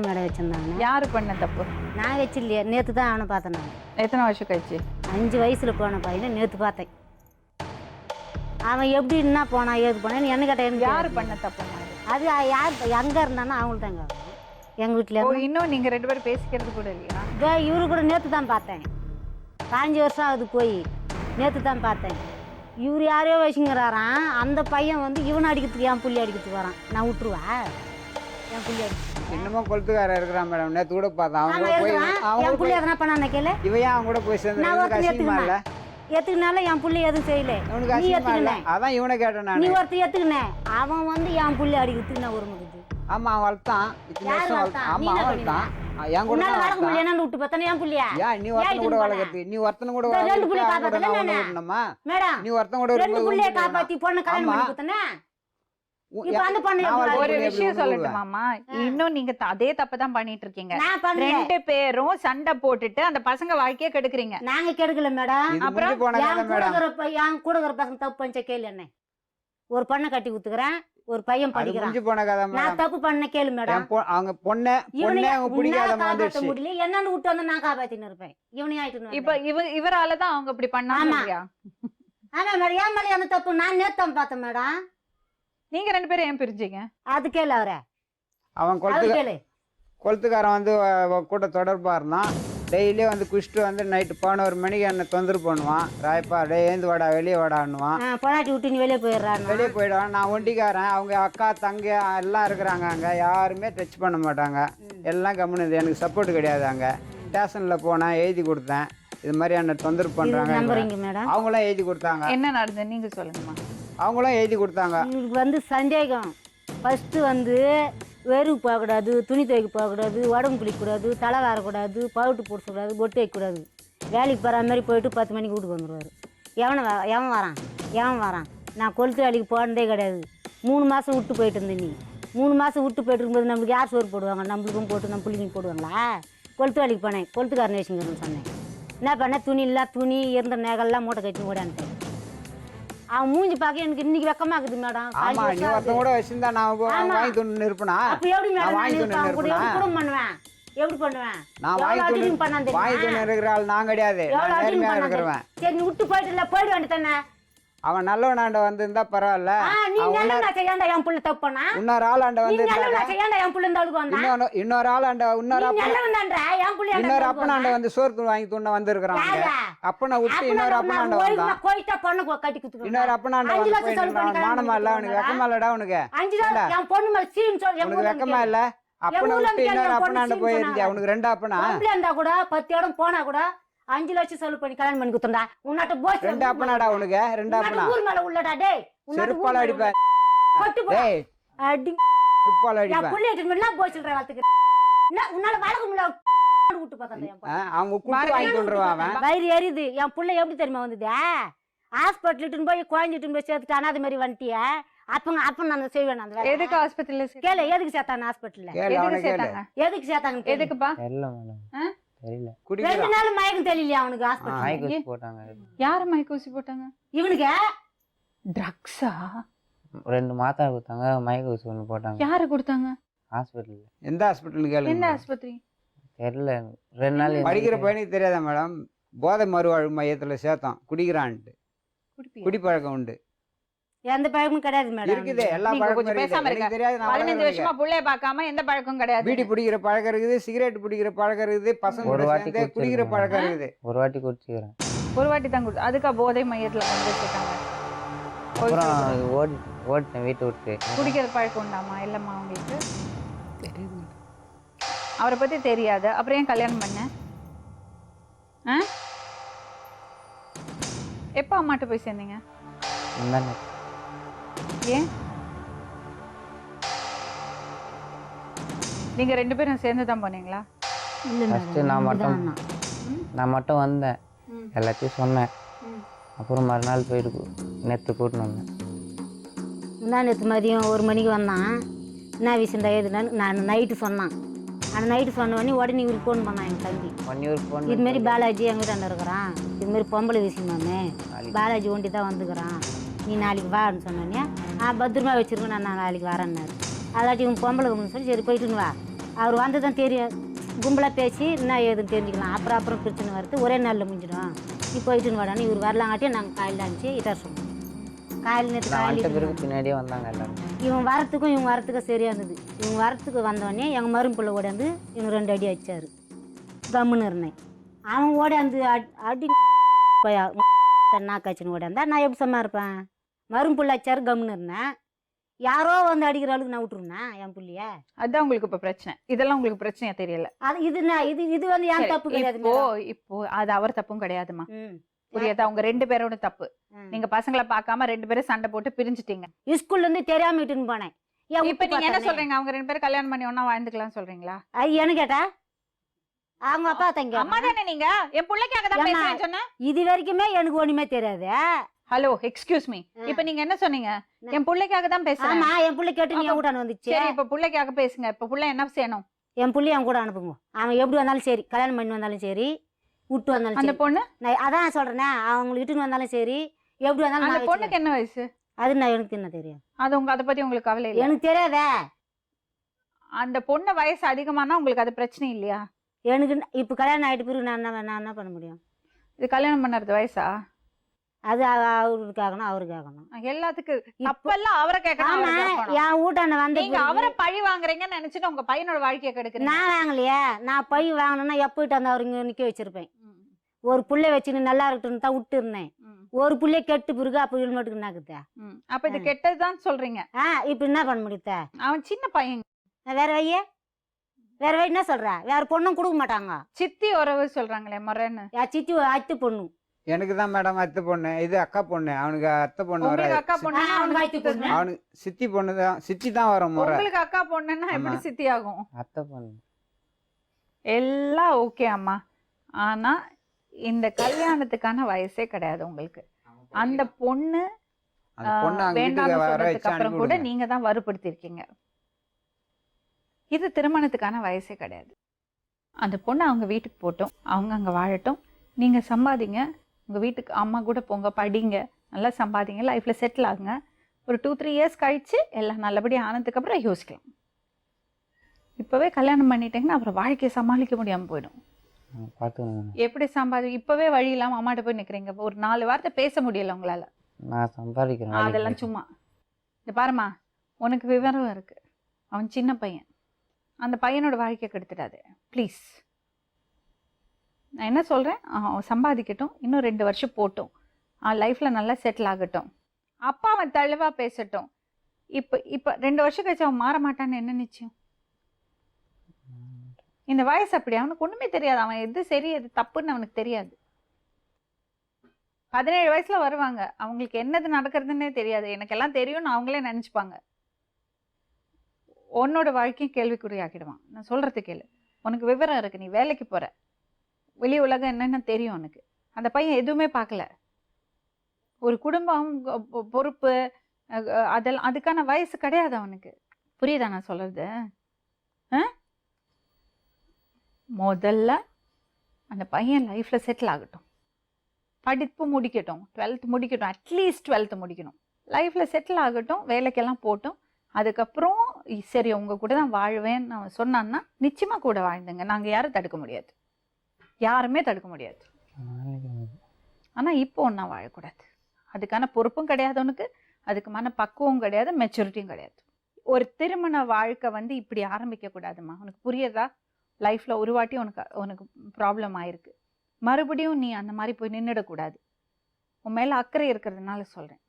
மேடம் வச்சிருந்தாங்க. யாரு பண்ண தப்பு? நான் வச்சில்லையே, நேற்று தான் அவனை பார்த்தேன். நான் எத்தனை வருஷம் கழிச்சு? 5 வயசுல போன பையனை நேற்று பார்த்தேன். அவன் எப்படி என்ன போனான் ஏது போனான்னு என்ன கேட்டேன். யாரு பண்ண தப்புமா? அது யார் எங்கே இருந்தானோ அவங்களுக்கு தாங்க. எங்கள் வீட்டில் ஓ, இன்னும் நீங்க 2 பேரும் பேசிக்கிறது கூட இல்லையா? இவரு கூட நேற்று தான் பார்த்தேன். 5 வருஷம் ஆகுது போய். நேற்று தான் பார்த்தேன். இவர் யாரையோ வச்சுங்கிறாராம். அந்த பையன் வந்து இவனை அடிக்கிறதுக்கு என் புள்ளி அடிக்கிறதுக்கு வரான். நான் விட்டுருவா என் புள்ளி அடிக்கிறதுக்கு. இன்னமும் கொளுத்துக்காரன் இருக்கிறான் மேடம். நேற்று கூட பார்த்தேன். அவங்க கூட போய் என் புள்ளி எதனா பண்ண கேளு. இவையா அவங்க கூட போய் சேர்ந்து நான் ஒருத்தர் அசிங்கமா இல்ல? எத்துக்குனால என் புள்ளி எதுவும் செய்யல. அவனுக்கு நீ அசிங்கமா இல்ல? எத்துக்கின. அதான் இவனை கேட்டேன் நீ நான். ஒருத்தர் எத்துக்கின. அவன் வந்து என் புள்ளி அடிக்கிறதுக்கு நான் ஒரு முகுது. ஆமா, அவன் வளர்த்தான். இத்தனை யார் வருஷம் வளர்த்தான்? ஆமா, நீ என்ன அவன் வளர்த்தான். என் கூட உன்னால தான் வளர்க்க வளர்த்தான். முடியல. என்னன்னு விட்டு பார்த்தானே என் புள்ளியா? ஏன் நீ ஒருத்தனை கூட வளர்க்கறது? நீ ஒருத்தனை கூட இந்த 2 புள்ளிய வளர்க்கறது காப்பாத்தல நானு. விடணுமா? மேடம், நீ ஒருத்தன் கூட 2 புள்ளிய காப்பாத்தி பொண்ணு கல்யாணம் பண்ணி கொடுத்தனே. இப்ப அந்த பொண்ணு நான் எப்படி ஒரு எப்படி விஷயம் விடுவேன்? சொல்லட்டுமாமா? இன்னும் நீங்க அதே தப்பு தான் பண்ணிட்டு இருக்கீங்க. நான் பண்ணல. 2 பேரும் சண்டை போட்டுட்டு அந்த பசங்க வாழ்க்கைய கெடுக்குறீங்க. நாங்க கெடுக்கல மேடம். இது அப்புறம் முடிஞ்சு போன கதை என் கூட மேடம். இருக்கிற பசங்க தப்பு பண்ண கேளு. என்ன ஒரு பொண்ணை கட்டி குத்துக்கிறேன், ஒரு பையன் அது படிக்கிறான். முடிஞ்சு போன கதை நான் மேடம். தப்பு பண்ண கேளு மேடம். அவங்க பொண்ணை அவங்க பிடிக்காத காப்பாற்ற வந்துருச்சு. முடியல. என்னன்னு விட்டு வந்து நான் காப்பாத்தின்னு இருப்பேன். இவனையும் ஆயிட்டு இப்ப இவராலதான் அவங்க இப்படி பண்ணாங்க. ஆமா. ஆமா மேடம், ஏன் மேலே அந்த தப்பு நான் நேத்தான் பார்த்தேன் மேடம். நீங்க 2 பேரும் ஏன் பிரிஞ்சீங்க? அது கேளு அவரை. அவன் அது கேளு. கொளுத்துக்காரன் வந்து கூட தொடர்பா இருந்தான். டெய்லியும் வந்து குடிச்சிட்டு வந்து நைட்டு 11 மணிக்கு என்னை தொந்தரவு பண்ணுவான். ராயப்பா டே ஏந்து வாடா, வெளியே வாடான்னுவான். பொண்டாட்டி விட்டு நீ வெளியே போயிடுறான். வெளியே போயிடுவான். நான் ஒண்டிக்காரன். அவங்க அக்கா தங்க எல்லாம் இருக்கிறாங்க. அங்கே யாருமே டச் பண்ண மாட்டாங்க. எல்லாம் கம்முனுது. எனக்கு சப்போர்ட் கிடையாது. அங்கே ஸ்டேஷனில் போனேன், எழுதி கொடுத்தேன். இது மாதிரி என்னை தொந்தரவு பண்ணுறாங்க. நம்புறீங்க மேடம்? அவங்களாம் எழுதி கொடுத்தாங்க. என்ன நடந்தது நீங்க சொல்லுங்கம்மா. அவங்களாம் எழுதி கொடுத்தாங்க. உங்களுக்கு வந்து சந்தேகம். ஃபஸ்ட்டு வந்து வெறுவு போகக்கூடாது, துணி துவைக்க போகக்கூடாது, உடம்பு குளிக்கக்கூடாது, தலை வரக்கூடாது, பவுட்டு போடக்கூடாது, பொட்டு வைக்கக்கூடாது. வேலைக்கு போகிற மாதிரி போயிட்டு 10 மணிக்கு வீட்டுக்கு வந்துடுவார். எவன் வரான்? நான் கொளுத்து வேலைக்கு போனதே கிடையாது. 3 மாதம் விட்டு போயிட்டு இருந்தேன். நீ 3 மாதம் விட்டு போயிட்டு இருக்கும்போது நம்மளுக்கு யார் சோறு போடுவாங்க? நம்மளுக்கும் போட்டு நம்ம பிள்ளைங்க போடுவாங்களா? கொளுத்து வேலைக்கு போனேன். கொளுத்துக்காரன் வச்சுங்கன்னு சொன்னேன். என்ன பண்ணேன்? துணி இருந்த நகைலாம் மூட்டை கட்டி ஓடான்ட்டேன். அவன் மூஞ்சி பார்க்க எனக்கு இன்னைக்கு வெக்கமா இருக்குது மேடம். ஆமா, நீ ஒருத்தன் கூட வச்சிருந்தா நான் வாங்கி துணி இருப்பேனா? அப்ப எப்படி மேடம் வாங்கி துணி இருப்பேனா? குடும்பம் பண்ணுவேன். எப்படி பண்ணுவேன்? நான் வாங்கி துணி இருக்கிற ஆள் நான் கிடையாது. நான் நேர்மையா இருக்கிறவன். சரி, நீ விட்டு போயிட வேண்டியதானே. அவன் நல்லவனாண்ட வந்திருந்தா பரவாயில்ல. நீ நல்ல செய்யாண்டா என் புள்ள தப்பு பண்ணா. இன்னொரு ஆளாண்ட வந்து செய்யாண்டா என் புள்ள இந்த அழுக்கு வந்தா. இன்னொரு ஆளாண்ட என் புள்ள இன்னொரு அப்பனாண்ட வந்து சோறு வாங்கி துண்ண வந்திருக்கிறான். அப்பனை விட்டு இன்னொரு அப்பனாண்ட வந்தான். கோயிட்டா பொண்ணு கட்டி குத்துக்கு. இன்னொரு அப்பனாண்ட வந்து மானமா இல்ல உனக்கு? வெக்கமா இல்லடா உனக்கு? 5 லட்சம் என் பொண்ணு மேல சீன் சொல்லி உனக்கு வெக்கமா இல்ல? அப்பனை விட்டு இன்னொரு அப்பனாண்ட போயிருந்தியா? உனக்கு 2 அப்பனா? இருந்தா கூட 10 இடம் போனா கூட 5 லட்சம் செலவு பண்ணி கல்யாணம் பண்ணி குத்துறா. உன்னாட்ட போய் 2 அப்பனாடா உனக்கு? 2 அப்பனா? ஊர் மேல உள்ளடா டேய். செருப்பால அடிப்பேன். கொட்டு போ. டேய் அடி செருப்பால யா அடிப்பேன். புள்ளைய எல்லாம் போய் சொல்ற வாத்துக்கு. உன்னால வளக்க முடியல விட்டு பார்த்தா என் பொண்ணு. அவங்க குட்டி வாங்கி சொல்றான் அவன். வயிறு எரியுது. என் புள்ள எப்படி தெரியுமா வந்தது? ஹாஸ்பிட்டல் போய் குழந்தைட்டு போய் சேர்த்துட்டு அனாத மாதிரி வந்துட்டிய. அப்ப நான் செய்வேன் அந்த வேலை. எதுக்கு ஆஸ்பத்திரியில கேளு, எதுக்கு சேர்த்தாங்க ஹாஸ்பிட்டல்ல? கேளு அவனை கேளு. சேர்த்தாங்க? எதுக்கு சேர்த்தாங்க? எதுக்குப்பா? தெரியல மேடம், தெரியல. 2 குடிக்கிறான். நாள் மயக்கம் தெரியலையா அவனுக்கு ஹாஸ்பிட்டல்? மயக்க ஊசி போட்டாங்க. யாரு மயக்க ஊசி போட்டாங்க? இவனுக்கு ட்ரக்ஸா? 2 மாத்திரை கொடுத்தாங்க, மயக்க ஊசி ஒன்று போட்டாங்க. யாரு கொடுத்தாங்க? ஹாஸ்பிட்டலில். எந்த ஹாஸ்பிட்டல் கேளு? என்ன ஆஸ்பத்திரி? தெரியல, 2 நாள். படிக்கிற பையனுக்கு தெரியாதா மேடம்? போதை மறுவாழ்வு மையத்துல சேர்த்தோம். குடிக்கிறான்ட்டு. குடிப்பியா? குடிப்பழக்கம் உண்டு. எந்த பழக்கமும் கிடையாது மேடம். இருக்குது, எல்லா நீங்க பழக்கமும் கொஞ்சம் இருக்குது. பேசாம எனக்கு இருங்க. தெரியாது. நான் 15 வருஷமா புள்ளைய பார்க்காம எந்த பழக்கம் கிடையாது. பீடி பிடிக்கிற பழக்கம் இருக்குது, சிகரெட் பிடிக்கிற பழக்கம் இருக்குது, பசங்க ஒரு வாட்டி சேர்ந்து குடிக்கிற குடிச்சிருக்கேன். பழக்கம் இருக்குது. ஒரு வாட்டி குடிச்சுக்கிறேன். ஒரு வாட்டி தான் குடி. அதுக்கா போதை மையத்துல கொண்டு வச்சிருக்காங்க. அப்புறம் ஓடிட்டேன் வீட்டை விட்டு. குடிக்கிற பழக்கம் உண்டாமா? இல்லம்மா உங்களுக்கு அவரை பத்தி தெரியாது. அப்புறம் ஏன் கல்யாணம் பண்ண? எப்ப அம்மாட்ட போய் சேர்ந்தீங்க? முந்தானே. ஏன் நீங்க 2 பேரும் சேர்ந்து தான் போனீங்களா? இல்ல ஃபர்ஸ்ட் நான் மட்டும் மேடம். நான் மட்டும் வந்தேன், எல்லாத்தையும் சொன்னேன். அப்புறம் மறுநாள் போயிட்டு நேற்று கூட்டின்னு வந்தேன். முந்தா நேற்று மதியம் 1 மணிக்கு வந்தான். என்ன விஷயம் தான் எதுனான்னு நான் நைட்டு சொன்னான். அந்த நைட்டு சொன்னோடனே உடனே இவருக்கு ஃபோன் பண்ணான் எங்கள் தம்பி. 1 இயர் ஃபோன் இதுமாரி பாலாஜி எங்கள் வீட்டாண்ட இருக்கிறான், இதுமாரி பொம்பளை விஷயமாமே, பாலாஜி ஒண்டி தான் வந்துக்கிறான், நீ நாளைக்கு வான்னு சொன்னோன்னே பத்திரமா வச்சுருக்கேன், நான் நாளைக்கு வரேன்னாரு. அதாட்டி இவன் பொம்பளை கும்பல்னு சொல்லி சரி போயிட்டுன்னு வா. அவர் வந்து தான் தெரியும், கும்பலாக பேசி என்ன ஏதுன்னு தெரிஞ்சுக்கலாம். அப்புறம் பிரச்சனை வருது, ஒரே நாளில் முடிஞ்சிடும், நீ போயிட்டுன்னு வாடான்னு. இவர் வரலாங்காட்டியும் நாங்கள் காலையில் அனுப்பிச்சு இட்டார் சொன்னோம். காலையில் நேற்று காலையில் பிறகு பின்னாடியே வந்தாங்க எல்லாரும். இவன் வரத்துக்கும் சரியாக இருந்தது. இவங்க வரத்துக்கு வந்தோடனே எங்கள் மரும்பிள்ளை ஓடியாந்து இவங்க 2 அடி அடித்தார். கம்முன்னு இருந்தேன். அவன் ஓடியாந்து அடி நாக்காச்சின்னு ஓடியாந்தா நான் எப்படி சும்மா இருப்பேன்? மரும்பிள்ளை அடிச்சாரு, கம்முன்னு இருந்தேன். யாரோ வந்து அடிக்கிற அளவுக்கு நான் விட்டுருந்தேன் என் பிள்ளைய. அதான் உங்களுக்கு இப்ப பிரச்சனை. இதெல்லாம் உங்களுக்கு பிரச்சனையா தெரியல. அது இது வந்து என் தப்பு கிடையாது. இப்போ அது அவர் தப்பும் கிடையாதுமா. ம். புரியாதா? உங்க 2 பேரோட தப்பு. நீங்க பசங்களை பார்க்காம 2 பேரும் சண்டை போட்டு பிரிஞ்சுட்டீங்க. ஸ்கூல்ல இருந்து தெரியாம விட்டுன்னு போனேன். இப்ப நீங்க என்ன சொல்றீங்க? அவங்க 2 பேரும் கல்யாணம் பண்ணி ஒண்ணா வாழ்ந்துக்கலாம் சொல்றீங்களா? என்ன கேட்டா அவங்க அப்பா தங்க அம்மா தானே நீங்க? என் பிள்ளைக்காக தான் பேசுறேன்னு சொன்னேன். இது வரைக்குமே எனக்கு ஒண்ணுமே தெரியாது. Hello, excuse me. இப்ப நீங்க என்ன சொன்னீங்க? என் பிள்ளைக்காக தான் பேசுறேன். ஆமா, என் பிள்ளை கேட்டு நீ கூட வந்துச்சு. சரி, இப்ப பிள்ளைக்காக பேசுங்க. இப்ப பிள்ளை என்ன செய்யணும்? என் பிள்ளை என் கூட அனுப்புங்க. அவன் எப்படி வந்தாலும் சரி, கல்யாணம் பண்ணி வந்தாலும் சரி, விட்டு வந்தாலும் அந்த பொண்ணு நான் அதான் சொல்றேனே, அவங்களுக்கு இட்டுன்னு வந்தாலும் சரி, எப்படி வந்தாலும் அந்த பொண்ணுக்கு என்ன வயசு? அது நான் எனக்கு என்ன தெரியும்? அது அதை பத்தி உங்களுக்கு கவலை இல்லை? எனக்கு தெரியாதே. அந்த பொண்ணு வயசு அதிகமானா உங்களுக்கு அது பிரச்சனை இல்லையா? எனக்கு இப்ப கல்யாணம் ஆயிட்டு பிறகு நான் என்ன பண்ண முடியும்? இது கல்யாணம் பண்ணறது வயசா? அது அவருக்காகணும், அவருக்காகணும். எல்லாத்துக்கும் அப்பெல்லாம் அவரை கேட்கணும். என் வீட்டாண்ட வந்து நீங்க அவரை பழி வாங்குறீங்கன்னு நினைச்சிட்டு உங்க பையனோட வாழ்க்கையை கெடுக்கிறீங்க. நான் வாங்கலையே. நான் பழி வாங்கணும்னா எப்போயிட்டு அந்த அவர் இங்க நிக்க வச்சிருப்பேன். ஒரு புள்ளை வச்சுன்னு நல்லா இருக்கட்டும் தான் விட்டு இருந்தேன். ஒரு புள்ளைய கெட்டு பிறகு அப்ப இழுமட்டுக்கு என்னாக்குதா? அப்ப இது கெட்டதுதான் சொல்றீங்க. இப்ப என்ன பண்ண முடியுத? அவன் சின்ன பையன். வேற வை என்ன சொல்ற? வேற பொண்ணும் கொடுக்க மாட்டாங்க. சித்தி உறவு சொல்றாங்களே முறைன்னு. சித்தி அத்து பொண்ணு. எனக்கு தான் மேடம் அத்தை பொண்ணு, இது அக்கா பொண்ணு. அவனுக்கு அத்தை பொண்ணு வராது. அக்கா பொண்ணு அவனுக்கு சித்தி பொண்ணு தான், சித்தி தான் வரும் முறை. உங்களுக்கு அக்கா பொண்ணுன்னா எப்படி சித்தி ஆகும்? அத்தை பொண்ணு எல்லாம் ஓகே அம்மா. ஆனா இந்த கல்யாணத்துக்கான வயசே கிடையாது உங்களுக்கு. அந்த பொண்ணு வேண்டாம்னு சொன்னதுக்கு அப்புறம் கூட நீங்க தான் வறுப்படுத்திருக்கீங்க. இது திருமணத்துக்கான வயசே கிடையாது. அந்த பொண்ணு அவங்க வீட்டுக்கு போட்டோம், அவங்க அங்க வாழட்டும். நீங்க சம்பாதிங்க, உங்க வீட்டுக்கு அம்மா கூட போங்க, படிங்க, நல்லா சம்பாதிங்க, லைஃப்ல செட்டில் ஆகுங்க. ஒரு 2-3 இயர்ஸ் கழிச்சு எல்லாம் நல்லபடியாக ஆனதுக்கு அப்புறம் யோசிக்கலாம். இப்பவே கல்யாணம் பண்ணிட்டீங்கன்னா அப்புறம் வாழ்க்கையை சமாளிக்க முடியாம போயிடும். எப்படி இப்பவே வழி இல்லாம அம்மாட்ட போய் நிக்கிறீங்க. ஒரு 4 வார்த்தை பேச முடியல உங்களால. நான் சம்பாதிக்கிறேன். அதெல்லாம் சும்மா. இந்த பாருமா, உனக்கு விவரம் இருக்கு. அவன் சின்ன பையன். அந்த பையனோட வாழ்க்கையை கெடுத்துடாது ப்ளீஸ். நான் என்ன சொல்றேன், அவன் சம்பாதிக்கட்டும், இன்னும் 2 வருஷம் போட்டும், அவன் லைஃப்ல நல்லா செட்டில் ஆகட்டும். அப்பா அவன் தெளிவா பேசட்டும். இப்ப 2 வருஷம் கழிச்சு அவன் மாற மாட்டான்னு என்ன நிச்சயம்? இந்த வயசு அப்படி. அவனுக்கு ஒண்ணுமே தெரியாது. அவன் எது சரி எது தப்புன்னு அவனுக்கு தெரியாது. 17 வயசுல வருவாங்க, அவங்களுக்கு என்னது நடக்கிறதுன்னே தெரியாது. எனக்கு எல்லாம் தெரியும்னு அவங்களே நினைச்சுப்பாங்க. உன்னோட வாழ்க்கையும் கேள்விக்குறியாக்கிடுவான். நான் சொல்றது கேளு. உனக்கு விவரம் இருக்கு, நீ வேலைக்கு போற, வெளி உலகம் என்னென்ன தெரியும் உனக்கு. அந்த பையன் எதுவுமே பார்க்கல. ஒரு குடும்பம், பொறுப்பு, அதெல்லாம் அதுக்கான வயசு கிடையாது அவனுக்கு. புரியுதா நான் சொல்றது? முதல்ல அந்த பையன் லைஃப்ல செட்டில் ஆகட்டும், படிப்பு முடிக்கட்டும், 12th முடிக்கட்டும், அட்லீஸ்ட் 12th முடிக்கணும், லைஃப்ல செட்டில் ஆகட்டும், வேலைக்கெல்லாம் போட்டும். அதுக்கப்புறம் சரி உங்க கூட தான் வாழ்வேன்னு அவன் சொன்னான்னா நிச்சயமா கூட வாழ்ந்துங்க. நாங்க யாரும் தடுக்க முடியாது, யாருமே தடுக்க முடியாது. ஆனா இப்போ ஒன்னா வாழக்கூடாது. அதுக்கான பொறுப்பும் கிடையாது உனக்கு, அதுக்குமான பக்குவம் கிடையாது, மெச்சூரிட்டியும் கிடையாது. ஒரு திருமண வாழ்க்கை இப்படி ஆரம்பிக்க கூடாதுமா. உனக்கு புரியுதா? லைஃப்ல ஒரு வாட்டி உனக்கு ப்ராப்ளம் ஆயிருக்கு, மறுபடியும் நீ அந்த மாதிரி போய் நின்றுடக்கூடாது. உன் மேல அக்கறை இருக்கிறதுனால சொல்றேன்.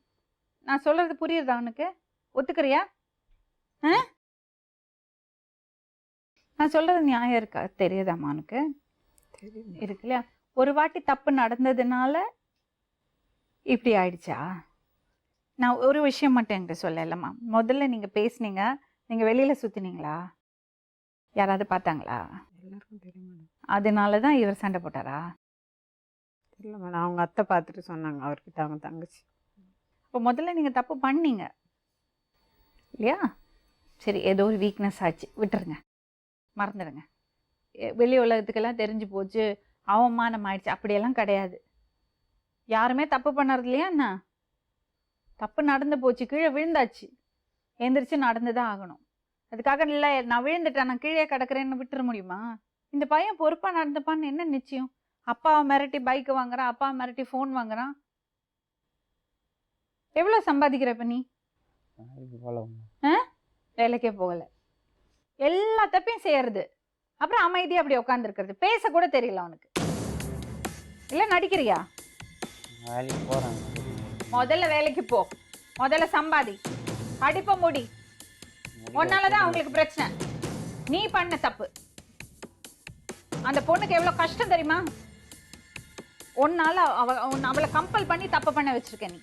நான் சொல்றது புரியுதா உனக்கு? ஒத்துக்கிறியா? நான் சொல்றது நியாயம் இருக்கா? தெரியுதாம்மா உனக்கு? இருக்கு இல்லையா? ஒரு வாட்டி தப்பு நடந்ததுனால இப்படி ஆயிடுச்சா? நான் ஒரு விஷயம் மட்டும் என்கிட்ட சொல்லலம்மா. முதல்ல நீங்க பேசுனீங்க, நீங்க வெளியில சுத்தினீங்களா? யாராவது பார்த்தாங்களா? எல்லாருக்கும் தெரியும். அதனாலதான் இவர் சண்டை போட்டாரா? இல்லை மேடம் அவங்க அத்தை பார்த்துட்டு சொன்னாங்க அவர்கிட்ட அவங்க தங்கச்சி. இப்போ முதல்ல நீங்கள் தப்பு பண்ணீங்க இல்லையா? சரி, ஏதோ ஒரு வீக்னஸ் ஆச்சு, விட்டுருங்க, மறந்துடுங்க. வெளி உலகத்துக்கெல்லாம் தெரிஞ்சு போச்சு, அவமானம் ஆயிடுச்சு, அப்படியெல்லாம் கிடையாது. யாருமே தப்பு பண்ணுறது இல்லையா என்ன? தப்பு நடந்து போச்சு, கீழே விழுந்தாச்சு, எந்திரிச்சு நடந்து தான் ஆகணும். அதுக்காக இல்லை நான் விழுந்துட்டேன் நான் கீழே கிடக்கிறேன்னு விட்டுற முடியுமா? இந்த பையன் பொறுப்பாக நடந்துப்பான்னு என்ன நிச்சயம்? அப்பாவை மிரட்டி பைக்கு வாங்குறான், அப்பாவை மிரட்டி ஃபோன் வாங்குறான். எவ்வளோ சம்பாதிக்கிற இப்போ நீ? வேலைக்கே போகலை, எல்லா தப்பையும் செய்யறது, அப்புறம் அமைதியாக அப்படி உட்காந்துருக்கிறது, பேச கூட தெரியல அவனுக்கு. இல்லை நடிக்கிறியா? வேலைக்கு போகிறாங்க. முதல்ல வேலைக்கு போ, முதல்ல சம்பாதி, படிப்ப முடி. உன்னாலதான் அவங்களுக்கு பிரச்சனை. நீ பண்ண தப்பு. அந்த பொண்ணுக்கு எவ்வளவு கஷ்டம் தெரியுமா? உன்னால அவளை கம்பல் பண்ணி தப்பு பண்ண வச்சிருக்க நீ.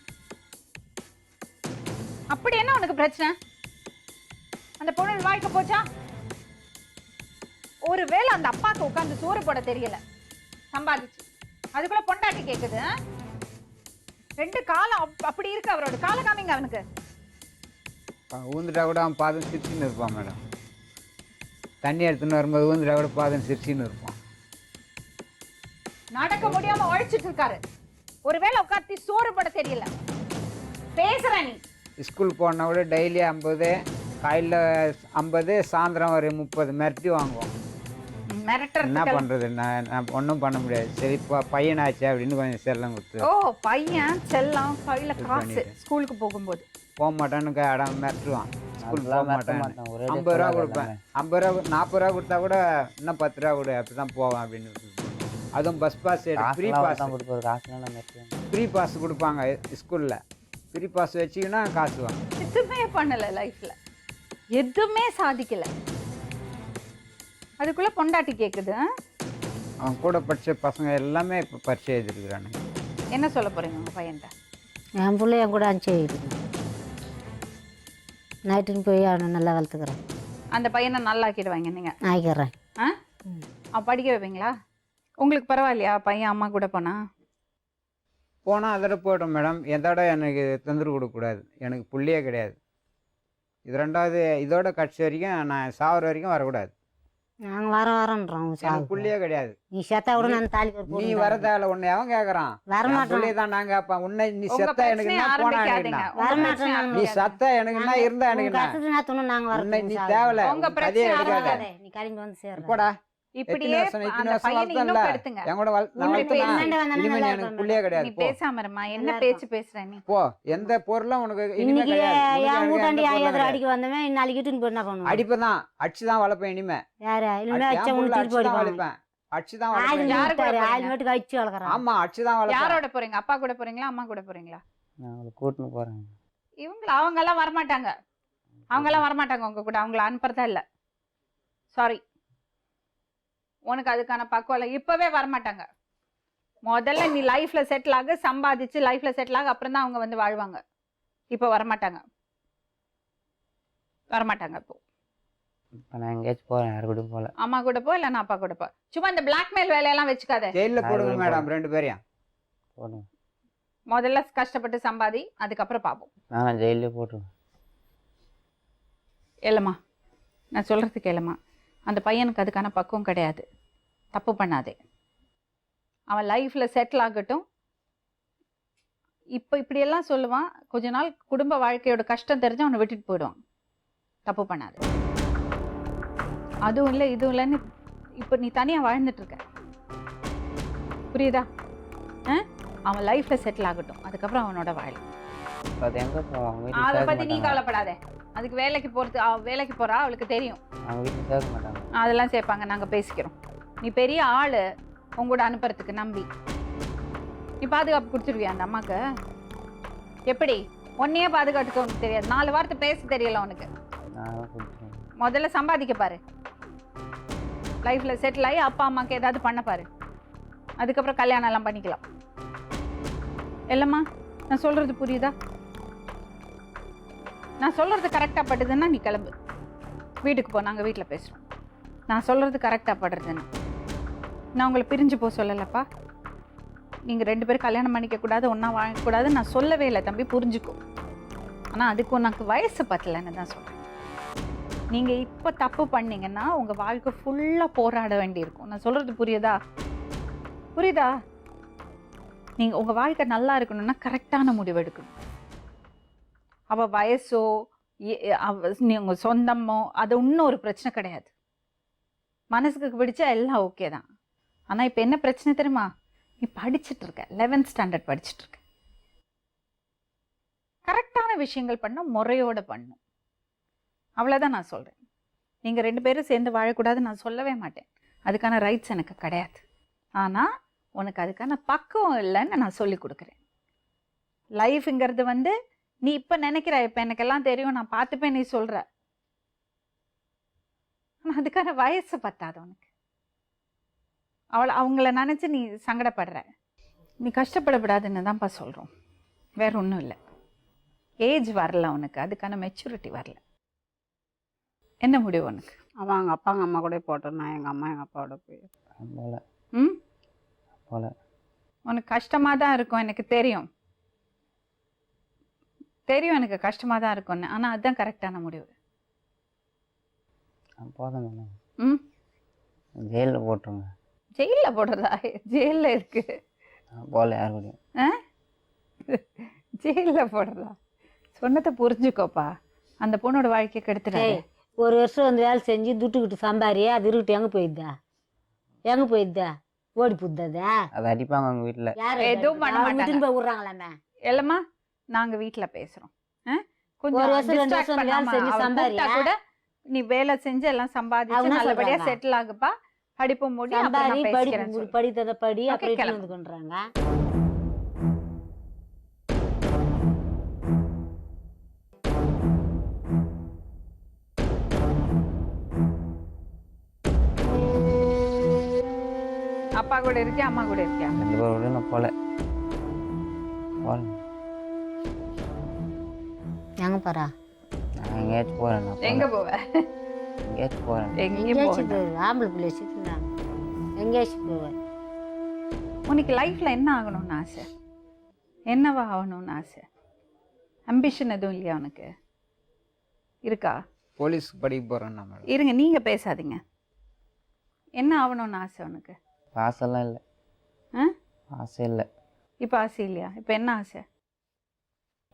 அப்படி என்ன உனக்கு பிரச்சனை? அந்த பொண்ணு வாழ்க்கை போச்சா? ஒருவேளை அந்த அப்பாக்கு உட்காந்து சோறு போட தெரியல, சம்பாதிச்சு அதுக்குள்ள பொண்டாட்டி கேக்குது. ரெண்டு காலம் அப்படி இருக்கு அவரோட. கால காமிங்க அவனுக்கு. ஊந்துட்டா கூட அவன் பாதம் சிரிச்சின்னு இருப்பான் மேடம். தண்ணி எடுத்துன்னு வரும்போது ஊந்துட்டா கூட பாதம் சிரிச்சின்னு இருப்பான். நடக்க முடியாம உழைச்சிட்டு இருக்காரு. ஒருவேளை உட்காந்து சோறு போட தெரியல, பேசுற நீ. ஸ்கூல் போனா கூட டெய்லி 50, காலையில் 50, சாயந்தரம் ஒரு 30 மிரட்டி வாங்குவோம். என்ன பண்றது? நான் ஒன்றும் பண்ண முடியாது. சரி பையனாச்சு அப்படின்னு கொஞ்சம் செல்லம் கொடுத்து. ஓ பையன் செல்லம், கையில காசு. ஸ்கூலுக்கு போகும்போது போக மாட்டான்னு அடம் மிரட்டுவான். ஸ்கூல் போக மாட்டேன். 50 ரூபா கொடுப்பேன். 50 ரூபா 40 ரூபா கொடுத்தா கூட இன்னும் 10 ரூபா கொடு, அப்படி தான் போவேன் அப்படின்னு. அதுவும் bus pass, free pass. Free pass கொடுப்பாங்க ஸ்கூலில். ஃப்ரீ பாஸ் வச்சிங்கன்னா காசு வாங்க. எதுவுமே பண்ணலை லைஃப்ல, எதுவுமே சாதிக்கல. அதுக்குள்ள பொண்டாட்டி கேக்குது. அவன் கூட படித்த பசங்க எல்லாமே இப்போ பரிச்சை எழுதிருக்கிறானுங்க. என்ன சொல்ல போறீங்க உங்க பையன்கிட்ட? என் பிள்ளை என் கூட அனுப்பிச்சி வைக்கிது. நைட்டுன்னு போய் அவனை நல்லா வளர்த்துக்கிறேன். அந்த பையனை நல்லா ஆக்கிடுவாங்க நீங்க? ஆக்கிடுறேன். அவன் படிக்க வைப்பீங்களா? உங்களுக்கு பரவாயில்லையா பையன் அம்மா கூட போனா? போனால் அதோட போய்ட்டோம் மேடம். எதோட எனக்கு தொந்தரவு கொடுக்கக்கூடாது. எனக்கு புள்ளியே கிடையாது. இது 2வது. இதோட கட்சி வரைக்கும் நான் சாவர வரைக்கும் வரக்கூடாது. நாங்கள் வரோன்றோம். புள்ளியே கிடையாது. நீ செத்தா கூட நான் தாலி நீ வரதால உன்னை அவன் கேட்கறான். வரமாட்டேன் தான் நாங்க அப்ப உன்னை நீ செத்தா எனக்கு என்ன போனா வரமாட்டேன். நீ சத்தா எனக்கு என்ன இருந்தா எனக்கு என்ன நாங்க உன்னை நீ தேவல அதே எடுக்காத. நீ கலிங்க வந்து சேர் போடா. இப்படியே அந்த பையனை இன்னும் கெடுத்துங்க. எங்கூட எனக்கு புள்ளியே கிடையாது. நீ பேசாம இருமா. என்ன பேச்சு பேசுற நீ? போ. எந்த பொருளும் உனக்கு இனிமே கிடையாது. என் வீட்டாண்டி எதிர அடிக்க வந்தவன் நாளைக்கு இட்டுன்னு போய் என்ன பண்ணுவேன்? அடிப்பதான். அடிச்சுதான் வளர்ப்பேன் இனிமே. யாரு இனிமே அடிச்சா உனக்கு திருப்பி வளர்ப்பேன். அடிச்சுதான் வளர்ப்பேன். ஆள் மட்டும் அடிச்சு வளர்க்குறான். ஆமா அடிச்சுதான் வளர்ப்பேன். யாரோட போறீங்க? அப்பா கூட போறீங்களா அம்மா கூட போறீங்களா? நான் கூட்டின்னு போறேன். அவங்க எல்லாம் வரமாட்டாங்க. அவங்க எல்லாம் வரமாட்டாங்க உங்க கூட. அவங்கள அனுப்புறதா இல்ல. சாரி, உனக்கு அதுக்கான பக்குவம் இப்பவே வரமாட்டாங்க. முதல்ல நீ லைஃப்ல செட்டில் ஆக, சம்பாதிச்சு லைஃப்ல செட்டில் ஆக, அப்புறம் தான் அவங்க வந்து வாழ்வாங்க. இப்போ வரமாட்டாங்க, வரமாட்டாங்க. இப்போ நான் எங்கேயாச்சும் போறேன், யாரு கூட போல. அம்மா கூட போ, இல்லைன்னா அப்பா கூட போ. சும்மா இந்த பிளாக்மெயில் வேலையெல்லாம் வச்சுக்காத. ஜெயில போடுங்க மேடம் 2 பேரையும். போடுங்க. முதல்ல கஷ்டப்பட்டு சம்பாதி, அதுக்கப்புறம் பார்ப்போம். நான் ஜெயிலே போட்டுருவேன். இல்லைம்மா, நான் சொல்றது கேளுமா. அந்த பையனுக்கு அதுக்கான பக்குவம் கிடையாது. தப்பு பண்ணாதே. அவன் லைஃப்பில் செட்டில் ஆகட்டும். இப்போ இப்படியெல்லாம் சொல்லுவான். கொஞ்ச நாள் குடும்ப வாழ்க்கையோட கஷ்டம் தெரிஞ்சு அவனை விட்டுட்டு போயிடுவான். தப்பு பண்ணாது. அதுவும் இல்லை இதுவும் இல்லைன்னு இப்போ நீ தனியாக வாழ்ந்துட்டு இருக்க. புரியுதா? அவன் லைஃப்பில் செட்டில் ஆகட்டும், அதுக்கப்புறம் அவனோட வாழ. அது எங்கே போவாங்க? அதை பற்றி நீ கவலைப்படாதே. அதுக்கு வேலைக்கு போகிறது, வேலைக்கு போகிறா, அவளுக்கு தெரியும். அவங்க வீட்டில் சேர்க்க மாட்டாங்க. அதெல்லாம் சேர்ப்பாங்க, நாங்கள் பேசிக்கிறோம். நீ பெரிய ஆள், உங்களோட அனுப்புறதுக்கு நம்பி நீ பாதுகாப்பு கொடுத்துருவியா அந்த அம்மாவுக்கு? எப்படி? ஒன்னையே பாதுகாத்துக்க உனக்கு தெரியாது. 4 வார்த்தை பேச தெரியல உனக்கு. முதல்ல சம்பாதிக்க பாரு. லைஃப்பில் செட்டில் ஆகி அப்பா அம்மாவுக்கு ஏதாவது பண்ண பாரு. அதுக்கப்புறம் கல்யாணம் எல்லாம் பண்ணிக்கலாம். இல்லைம்மா, நான் சொல்கிறது புரியுதா? நான் சொல்கிறது கரெக்டாக படுதுன்னா நீ கிளம்பு, வீட்டுக்கு போ. நாங்கள் வீட்டில் பேசுகிறோம். நான் சொல்கிறது கரெக்டாக படுறதுன்னு. நான் உங்களை பிரிஞ்சு போக சொல்லலப்பா. நீங்கள் 2 பேரும் கல்யாணம் பண்ணிக்கக்கூடாது, ஒன்றா வாங்கக்கூடாதுன்னு நான் சொல்லவே இல்லை தம்பி, புரிஞ்சுக்கோ. ஆனால் அதுக்கு உனக்கு வயசு பத்தலைன்னு தான் சொல்கிறேன். நீங்கள் இப்போ தப்பு பண்ணீங்கன்னா உங்கள் வாழ்க்கை ஃபுல்லாக போராட வேண்டியிருக்கும். நான் சொல்கிறது புரியுதா? புரியுதா? நீங்கள் உங்கள் வாழ்க்கை நல்லா இருக்கணும்னா கரெக்டான முடிவு எடுக்கணும். அவள் வயசோ உங்கள் சொந்தமோ அது இன்னும் ஒரு பிரச்சனை கிடையாது. மனசுக்கு பிடிச்சா எல்லாம் ஓகே தான். ஆனால் இப்போ என்ன பிரச்சனை தெரியுமா? நீ படிச்சுட்டு இருக்க, 11th ஸ்டாண்டர்ட் படிச்சுட்டு இருக்க. கரெக்டான விஷயங்கள் பண்ண முறையோடு பண்ணும். அவ்வளோதான் நான் சொல்கிறேன். நீங்கள் 2 பேரும் சேர்ந்து வாழக்கூடாதுன்னு நான் சொல்லவே மாட்டேன். அதுக்கான ரைட்ஸ் எனக்கு கிடையாது. ஆனால் உனக்கு அதுக்கான பக்குவம் இல்லைன்னு நான் சொல்லி கொடுக்குறேன். லைஃப்ங்கிறது வந்து நீ இப்போ நினைக்கிற, இப்போ எனக்கெல்லாம் தெரியும், நான் பார்த்துப்பேன் நீ சொல்கிற. ஆனால் அதுக்கான வயசு பத்தாது உனக்கு. அவங்கள நினச்சி நீ சங்கடப்படுற. நீ கஷ்டப்படக்கூடாதுன்னு தான்ப்பா சொல்கிறோம், வேற ஒன்றும் இல்லை. ஏஜ் வரல உனக்கு, அதுக்கான மெச்சூரிட்டி வரல. என்ன முடிவு உனக்கு? அவன் அவங்க அப்பா அவங்க அம்மா கூட போட்டோம், நான் எங்கள் அம்மா எங்கள் அப்பாவோட போய். போல ம் போல உனக்கு கஷ்டமாக தான் இருக்கும், எனக்கு தெரியும் எனக்கு கஷ்டமாக தான் இருக்கும்னு. ஆனால் அதுதான் கரெக்டான முடிவு. போதும் மேடம். ம் ஜெயிலில் போட்டுருங்க. ஜெயிலில் போடுறதா? ஜெயிலில் இருக்கு போல யார் கூடயும். ஜெயிலில் போடுறதா? சொன்னதை புரிஞ்சுக்கோப்பா. அந்த பொண்ணோட வாழ்க்கையை கெடுத்துடாது. ஒரு வருஷம் வந்து வேலை செஞ்சு துட்டுக்கிட்டு சம்பாரி, அது இருக்கட்டும். எங்கே போயிடுதா? எங்கே போயிடுதா? ஓடி புத்தாதா? அதை அடிப்பாங்க அவங்க வீட்டில். யார் எதுவும் பண்ண மாட்டாங்க. போய் விட்றாங்களாமே. இல்லைம்மா, நாங்கள் வீட்டில் பேசுகிறோம். கொஞ்சம் ஒரு வருஷம் 2 distract வருஷம் வேலை பண்ணாம செஞ்சு அவ சம்பாரியா? கூப்பிட்டா கூட நீ வேலை செஞ்சு எல்லாம் சம்பாதிச்சு அவங்க என்ன நல்லபடியா சொல்றாங்க? செட்டில் ஆகுப்பா, படிப்பு முடி, அப்புறம் சம்பாரி நான் பேசிக்கிறேன்னு சொல்லு. படித்ததை படி Okay, அப்படி கிளம்பு. வந்து கொண்டுறாங்க. அப்பா கூட இருக்கியா, அம்மா கூட இருக்கியா? 2 பேரோட நான் போல. எங்க போறா? நான் எங்கேயாச்சும் போகிறேன். நான் எங்க போவ? எங்கேயாச்சும் போகிறேன். எங்கேயும் எங்கேயாச்சும் போக. போய் ஆம்பளை பிள்ளை வச்சுக்கிறாங்க. எங்கேயாச்சும் போவேன். உனக்கு லைஃப்ல என்ன ஆகணும்னு ஆசை? என்னவா ஆகணும்னு ஆசை? அம்பிஷன் எதுவும் இல்லையா உனக்கு? இருக்கா? போலீஸ்க்கு படிக்க போகிறேன்னா மேடம். இருங்க, நீங்க பேசாதீங்க. என்ன ஆகணும்னு ஆசை உனக்கு? ஆசைலாம் இல்லை. ஆசை இல்லை. இப்போ ஆசை இல்லையா? இப்போ என்ன ஆசை?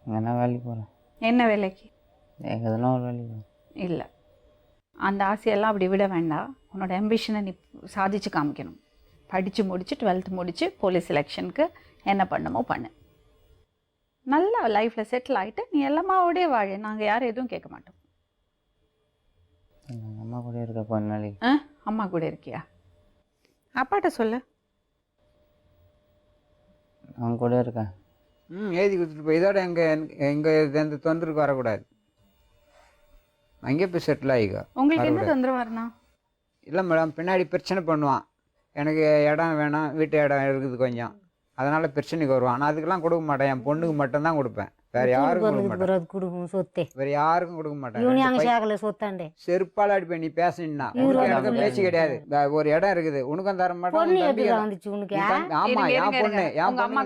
எங்கன்னா வேலைக்கு போகிறேன். என்ன வேலைக்கு? எதுனா ஒரு வேலைக்கு போகிறேன். இல்லை, அந்த ஆசையெல்லாம் அப்படி விட வேண்டாம். உன்னோட அம்பிஷனை நீ சாதிச்சு காமிக்கணும். படித்து முடிச்சு 12th முடிச்சு போலீஸ் செலெக்ஷனுக்கு என்ன பண்ணுமோ பண்ணு. நல்லா லைஃப்பில் செட்டில் ஆகிட்டு நீ எல்லாமாவோடய வாழ. நாங்கள் யாரும் எதுவும் கேட்க மாட்டோம். எங்கள் அம்மா கூட இருக்க கொஞ்ச நாளைக்கு. அம்மா கூட இருக்கியா? அப்பாட்ட சொல்லு. அவங்க கூட இருக்கேன். எழுதி கொடுத்துட்டு போய் இதோட எங்கள் எந்த தொந்தரவுக்கு வரக்கூடாது. அங்கே போய் செட்டில் ஆகிக்கோ. உங்களுக்கு என்ன தொந்தரவு வரணும்? இல்லை மேடம், பின்னாடி பிரச்சனை பண்ணுவான். எனக்கு இடம் வேணும், வீட்டு இடம் இருக்குது கொஞ்சம், அதனால் பிரச்சனைக்கு வருவான். நான் அதுக்கெல்லாம் கொடுக்க மாட்டேன். என் பொண்ணுக்கு மட்டும்தான் கொடுப்பேன், வேறு யாருக்கும் கொடுக்க மாட்டேன். கொடுக்கும் சொத்தே. வேறு யாருக்கும் கொடுக்க மாட்டேன். யூனியாங்க சேகல சொத்தாண்டே. செருப்பால் அடிப்பேன் நீ பேசினா. எனக்கு பேச்சு கிடையாது. ஒரு இடம் இருக்குது, உனக்கும் தர மாட்டேன். பொண்ணு எப்படி வந்துச்சு உனக்கு? ஆமா, என் பொண்ணு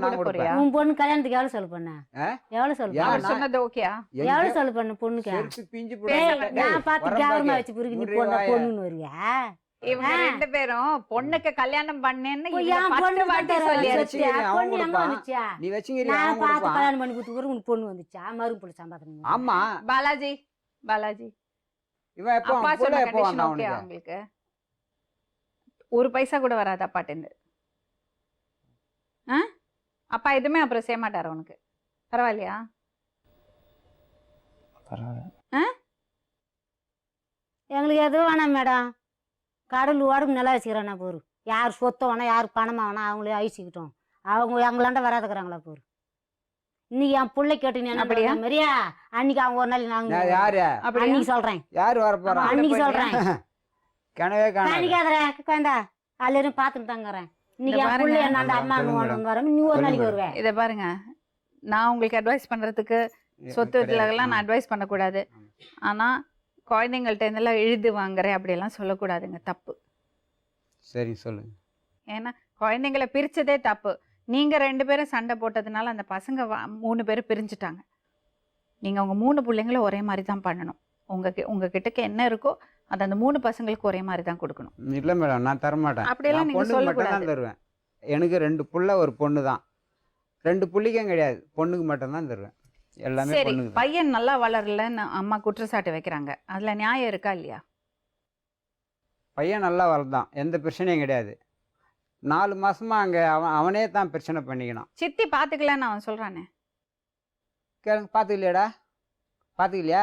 நான் கொடுப்பேன். உன் பொண்ணு கல்யாணத்துக்கு எவ்வளவு செலவு பண்ண? எவ்வளவு செலவு யார் பண்ண? சொன்னது ஓகேயா? எவ்வளவு செலவு பண்ண பொண்ணுக்கு? செருப்பு பிஞ்சு நான் பார்த்து கவர்மா வச்சு பிறகு நீ பொண்ணுன்னு வருவியா? இவங்க 2 பேரும் பொண்ணுக்கு கல்யாணம் பண்ணேன்னு போய் இவங்க என் 10 பொண்ணு வாட்டி பார்த்து சொல்லியாச்சு. வச்சியா? பொண்ணு எங்க வந்துச்சா? நீ வச்சுங்கிறியா? நான் பார்த்து கல்யாணம் பண்ணி கொடுத்து உனக்கு பொண்ணு வந்துச்சா? மறுபடி சம்பாதனை. ஆமா, பாலாஜி இவன் எப்போ அப்பா புள்ள சொன்ன எப்போ கண்டிஷன் வந்தான் ஓகே அவனுக்கு? உங்களுக்கு? ஒரு பைசா கூட வராது அப்பாட்டேந்து. அப்பா எதுவுமே அப்புறம் செய்ய மாட்டாரு உனக்கு? பரவாயில்லையா? பரவாயில்ல. எங்களுக்கு எதுவும் வேணாம் மேடம். கடல் உடம்பு நல்லா வச்சுக்கிறானா போரு. யார் சொத்தம் வேணா, யார் பணமாக வேணா அவங்களே அழிச்சிக்கிட்டோம். அவங்க எங்களாண்ட வராதுக்கிறாங்களா போரு. இன்னைக்கு என் பிள்ளை கேட்டு அப்படியா? மாதிரியா அன்னைக்கு அவங்க ஒரு நாள் நாங்கள் யாரு அன்னைக்கு சொல்றேன். யாரு வர போறா? அன்னைக்கு சொல்றேன். கனவே காணாது. காணிக்காதரா குழந்தா எல்லாரும் பார்த்துட்டு தாங்கிறேன். இன்னைக்கு என் பிள்ளை என்ன அம்மா வராங்க. நீ ஒரு நாளைக்கு வருவேன். இதை பாருங்க, நான் உங்களுக்கு அட்வைஸ் பண்றதுக்கு சொத்து இதுலலாம் நான் அட்வைஸ் பண்ணக்கூடாது. ஆனால் குழந்தைங்கள்ட்ட இருந்தெல்லாம் எழுது வாங்குறேன் அப்படியெல்லாம் சொல்லக்கூடாதுங்க, தப்பு. சரி சொல்லுங்க. ஏன்னா குழந்தைங்களை பிரிச்சதே தப்பு. நீங்கள் 2 பேரும் சண்டை போட்டதுனால அந்த பசங்க 3 பேர் பிரிஞ்சுட்டாங்க. நீங்கள் உங்கள் 3 பிள்ளைங்களும் ஒரே மாதிரி தான் பண்ணணும். உங்ககிட்டக்கு என்ன இருக்கோ அது அந்த 3 பசங்களுக்கு ஒரே மாதிரி தான் கொடுக்கணும். இல்லை மேடம், நான் தரமாட்டேன். அப்படியெல்லாம் நான் நீங்கள் பொண்ணுக்கு மட்டும் சொல்லக்கூடாது. தான் தருவேன். எனக்கு 2 புள்ள ஒரு பொண்ணு தான். 2 புள்ளிக்கும் கிடையாது, பொண்ணுக்கு மட்டும்தான் தருவேன். எல்லாமே சரி, பொண்ணுக்கு தான். பையன் நல்லா வளரலன்னு அம்மா குற்றச்சாட்டு வைக்கிறாங்க. அதில் நியாயம் இருக்கா இல்லையா? பையன் நல்லா வளர்ந்தான், எந்த பிரச்சனையும் கிடையாது. 4 மாசமா அங்கே அவனே தான் பிரச்சனை பண்ணிக்கணும். சித்தி பார்த்துக்கலன்னு அவன் சொல்கிறானே. கேளுங்க, பார்த்துக்கலையாடா? பார்த்துக்கலையா?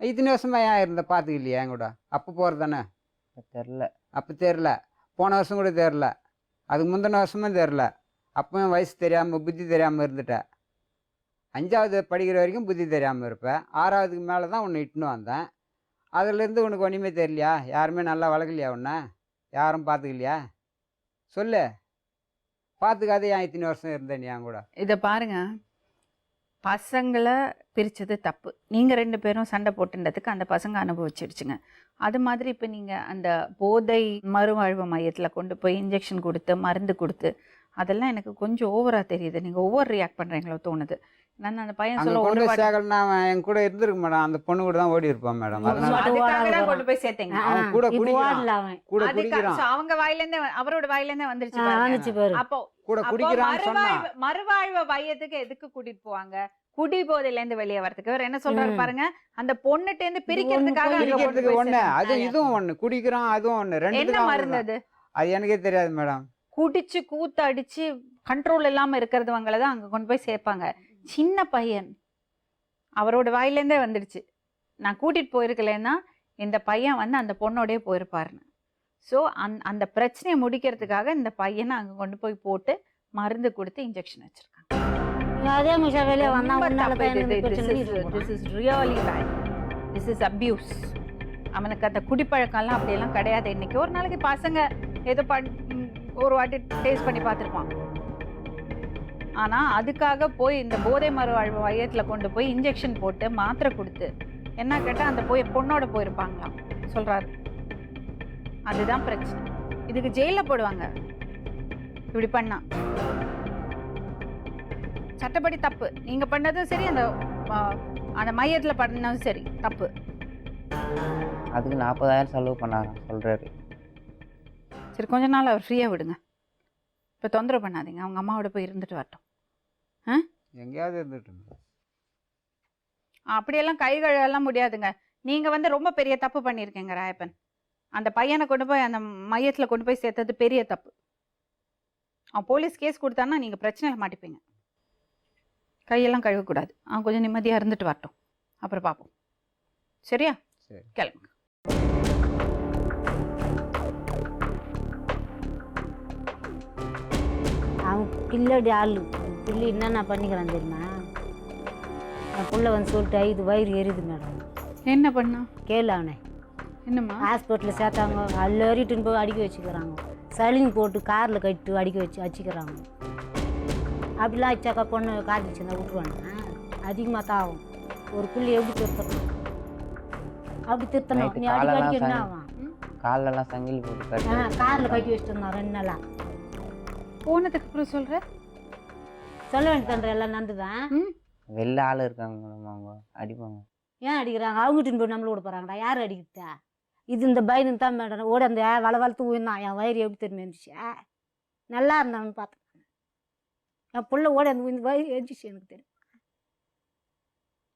இத்தனை வருஷமா ஏன் இருந்த பார்த்துக்கலையா? என் கூட அப்போ போகிறது தானே. தெரில. அப்போ தெரில, போன வருஷம் கூட தெரில, அதுக்கு முந்தின வருஷமும் தெரில. அப்பவும் வயசு தெரியாமல் புத்தி தெரியாமல் இருந்துட்டேன். 5வது படிக்கிற வரைக்கும் புத்தி தெரியாமல் இருப்பேன். 6வதுக்கு மேலே தான் உன்னை இட்டுன்னு வந்தேன். அதுலேருந்து உனக்கு ஒன்றுமே தெரியலையா? யாருமே நல்லா வளர்க்கலையா? உன்னை யாரும் பார்த்துக்கலையா? சொல்லு, பார்த்துக்காத ஏன் இத்தனை வருஷம் இருந்தேன் நீ என் கூட? இதை பாருங்க, பசங்களை பிரித்தது தப்பு. நீங்கள் 2 பேரும் சண்டை போட்டுன்றதுக்கு அந்த பசங்க அனுபவிச்சிடுச்சுங்க. அது மாதிரி இப்போ நீங்கள் அந்த போதை மறுவாழ்வு மையத்தில் கொண்டு போய் இன்ஜெக்ஷன் கொடுத்து மருந்து கொடுத்து அதெல்லாம் எனக்கு கொஞ்சம் ஓவராக தெரியுது. நீங்கள் ஓவர் ரியாக்ட் பண்ணுறீங்களோ தோணுது. நான் அந்த பையன் அங்கே சொல்ல கொண்டு ஒரு போய் வாட்டி- சேகல்னா அவன் என் கூட இருந்திருக்க மாட்டான். அந்த பொண்ணு கூட தான் ஓடி இருப்பான் மேடம். அதனால அதுக்காக தான் கொண்டு போய் சேர்த்தீங்க. அவன் கூட இப்போ குடிக்கிறான். ஓடல அவன். கூட அதுக்கு குடிக்கிறான். so அவங்க வாயிலேருந்தே அவரோட வாயிலேருந்தே வந்துருச்சு பாருங்க. வந்துச்சு பாரு. அப்போ கூட அப்போ குடிக்கிறான்னு சொன்னா மறுவாழ்வு மையத்துக்கு எதுக்கு கூட்டிட்டு போவாங்க? குடி போதையில இருந்து வெளியே வரதுக்கு. அவர் என்ன சொல்றாரு பாருங்க, அந்த பொண்ணுட்ட இருந்து பிரிக்கிறதுக்காக அங்க கொண்டு குடிக்கிறதுக்கு போய் ஒண்ணு, அது சேர்த்தாங்க. இதுவும் ஒண்ணு. குடிக்கிறான், அதுவும் ஒண்ணு. என்ன ரெண்டு மருந்து அது? அது எனக்கே தெரியாது மேடம். குடிச்சு கூத்து அடிச்சு கண்ட்ரோல் இல்லாம இருக்கிறவங்கள தான் அங்க கொண்டு போய் சேர்ப்பாங்க. சின்ன பையன், அவரோட வாயிலேருந்தே வந்துடுச்சு. நான் கூட்டிட்டு போயிருக்கலன்னா இந்த பையன் வந்து அந்த பொண்ணோடய போயிருப்பாருன்னு. ஸோ அந்த பிரச்சனையை முடிக்கிறதுக்காக இந்த பையனை அங்கே கொண்டு போய் போட்டு மருந்து கொடுத்து இன்ஜெக்ஷன் வச்சிருக்காங்க. அதே மிஷா வெளியே வந்தா ரொம்ப உன்னால தப்பு தான் இது. எனக்கு This பிரச்சனை is- இருக்கும். this is really bad. This is abuse. அவனுக்கு அந்த குடிப்பழக்கம்லாம் அப்படியெல்லாம் கிடையாது. இன்னைக்கு ஒரு நாளைக்கு பசங்க ஏதோ ஒரு வாட்டி டேஸ்ட் பண்ணி பார்த்துருப்பான். ஆனால் அதுக்காக போய் இந்த போதை மறுவாழ்வு மையத்தில் கொண்டு போய் இன்ஜெக்ஷன் போட்டு மாத்திரை கொடுத்து என்ன கேட்டால் அந்த பொண்ணோட போயிருப்பாங்களாம் சொல்கிறாரு. அதுதான் பிரச்சனை. இதுக்கு ஜெயிலில் போடுவாங்க இப்படி பண்ணா. சட்டப்படி தப்பு. நீங்கள் பண்ணதும் சரி, அந்த மையத்தில் பண்ணதும் சரி தப்பு. அதுக்கு 40,000 செலவு பண்ணாங்க சொல்கிறாரு. சரி, கொஞ்ச நாள் அவர் ஃப்ரீயாக விடுங்க. இப்போ தொந்தரவு பண்ணாதீங்க. அவங்க அம்மாவோட போய் இருந்துட்டு வரட்டும். எங்கேயாவது இருந்துட்டு அப்படியெல்லாம் கை கழுவெல்லாம் முடியாதுங்க. நீங்கள் வந்து ரொம்ப பெரிய தப்பு பண்ணியிருக்கீங்க ராயப்பன். அந்த பையனை கொண்டு போய் அந்த மையத்தில் கொண்டு போய் சேர்த்தது பெரிய தப்பு. அவன் போலீஸ் கேஸ் கொடுத்தான்னா நீங்கள் பிரச்சனையில் மாட்டிப்பீங்க. கையெல்லாம் கழுவக்கூடாது. அவன் கொஞ்சம் நிம்மதியாக இருந்துட்டு வரட்டும், அப்புறம் பார்ப்போம். சரியா? சரி. கிளம்புங்க. அவன் பிள்ளடி ஆளு பிள்ளை என்னென்ன பண்ணிக்கிறான் தெரியுமா? என் பிள்ளை வந்து சொல்லிட்டு இது வயிறு எரியுது மேடம். என்ன பண்ணா? கேளு அவனை. என்னம்மா? ஹாஸ்பிட்டலில் சேர்த்தாங்க. அல்லறிட்டுன்னு போய் அடிக்க வச்சுக்கிறாங்க. சளிங்க போட்டு காரில் கட்டு அடிக்க வச்சு வச்சுக்கிறாங்க. அப்படிலாம் வச்சாக்கா பொண்ணு காத்திச்சுன்னா விட்டுருவாங்க. அதிகமாக தான் ஆகும். ஒரு புள்ளி எப்படி திருத்தணும்? அப்படி திருத்தணும். நீ அடிக்க அடிக்க என்ன ஆகும்? காலெல்லாம் சங்கிலி போட்டு கட்டி காரில் கட்டி வச்சுட்டு இருந்தான் 2 நாளாக. போனதுக்கு அப்புறம் சொல்கிற சொல்ல வேண்டியது எல்லாம் நந்துதான். வெளில ஆள் இருக்காங்க மேடம், அவங்க அடிப்பாங்க. ஏன் அடிக்கிறாங்க? அவங்ககிட்ட போய் நம்மள விட போகிறாங்கடா. யார் அடிக்கிட்டா? இது இந்த பயந்து தான் மேடம் ஓட அந்த வளர்த்து உயிர்ந்தான். என் வயிறு எப்படி திரும்பி இருந்துச்சு. நல்லா இருந்தான்னு பார்த்தேன். என் பிள்ளை ஓட அந்த இந்த வயிறு எரிஞ்சிச்சு எனக்கு தெரியும்.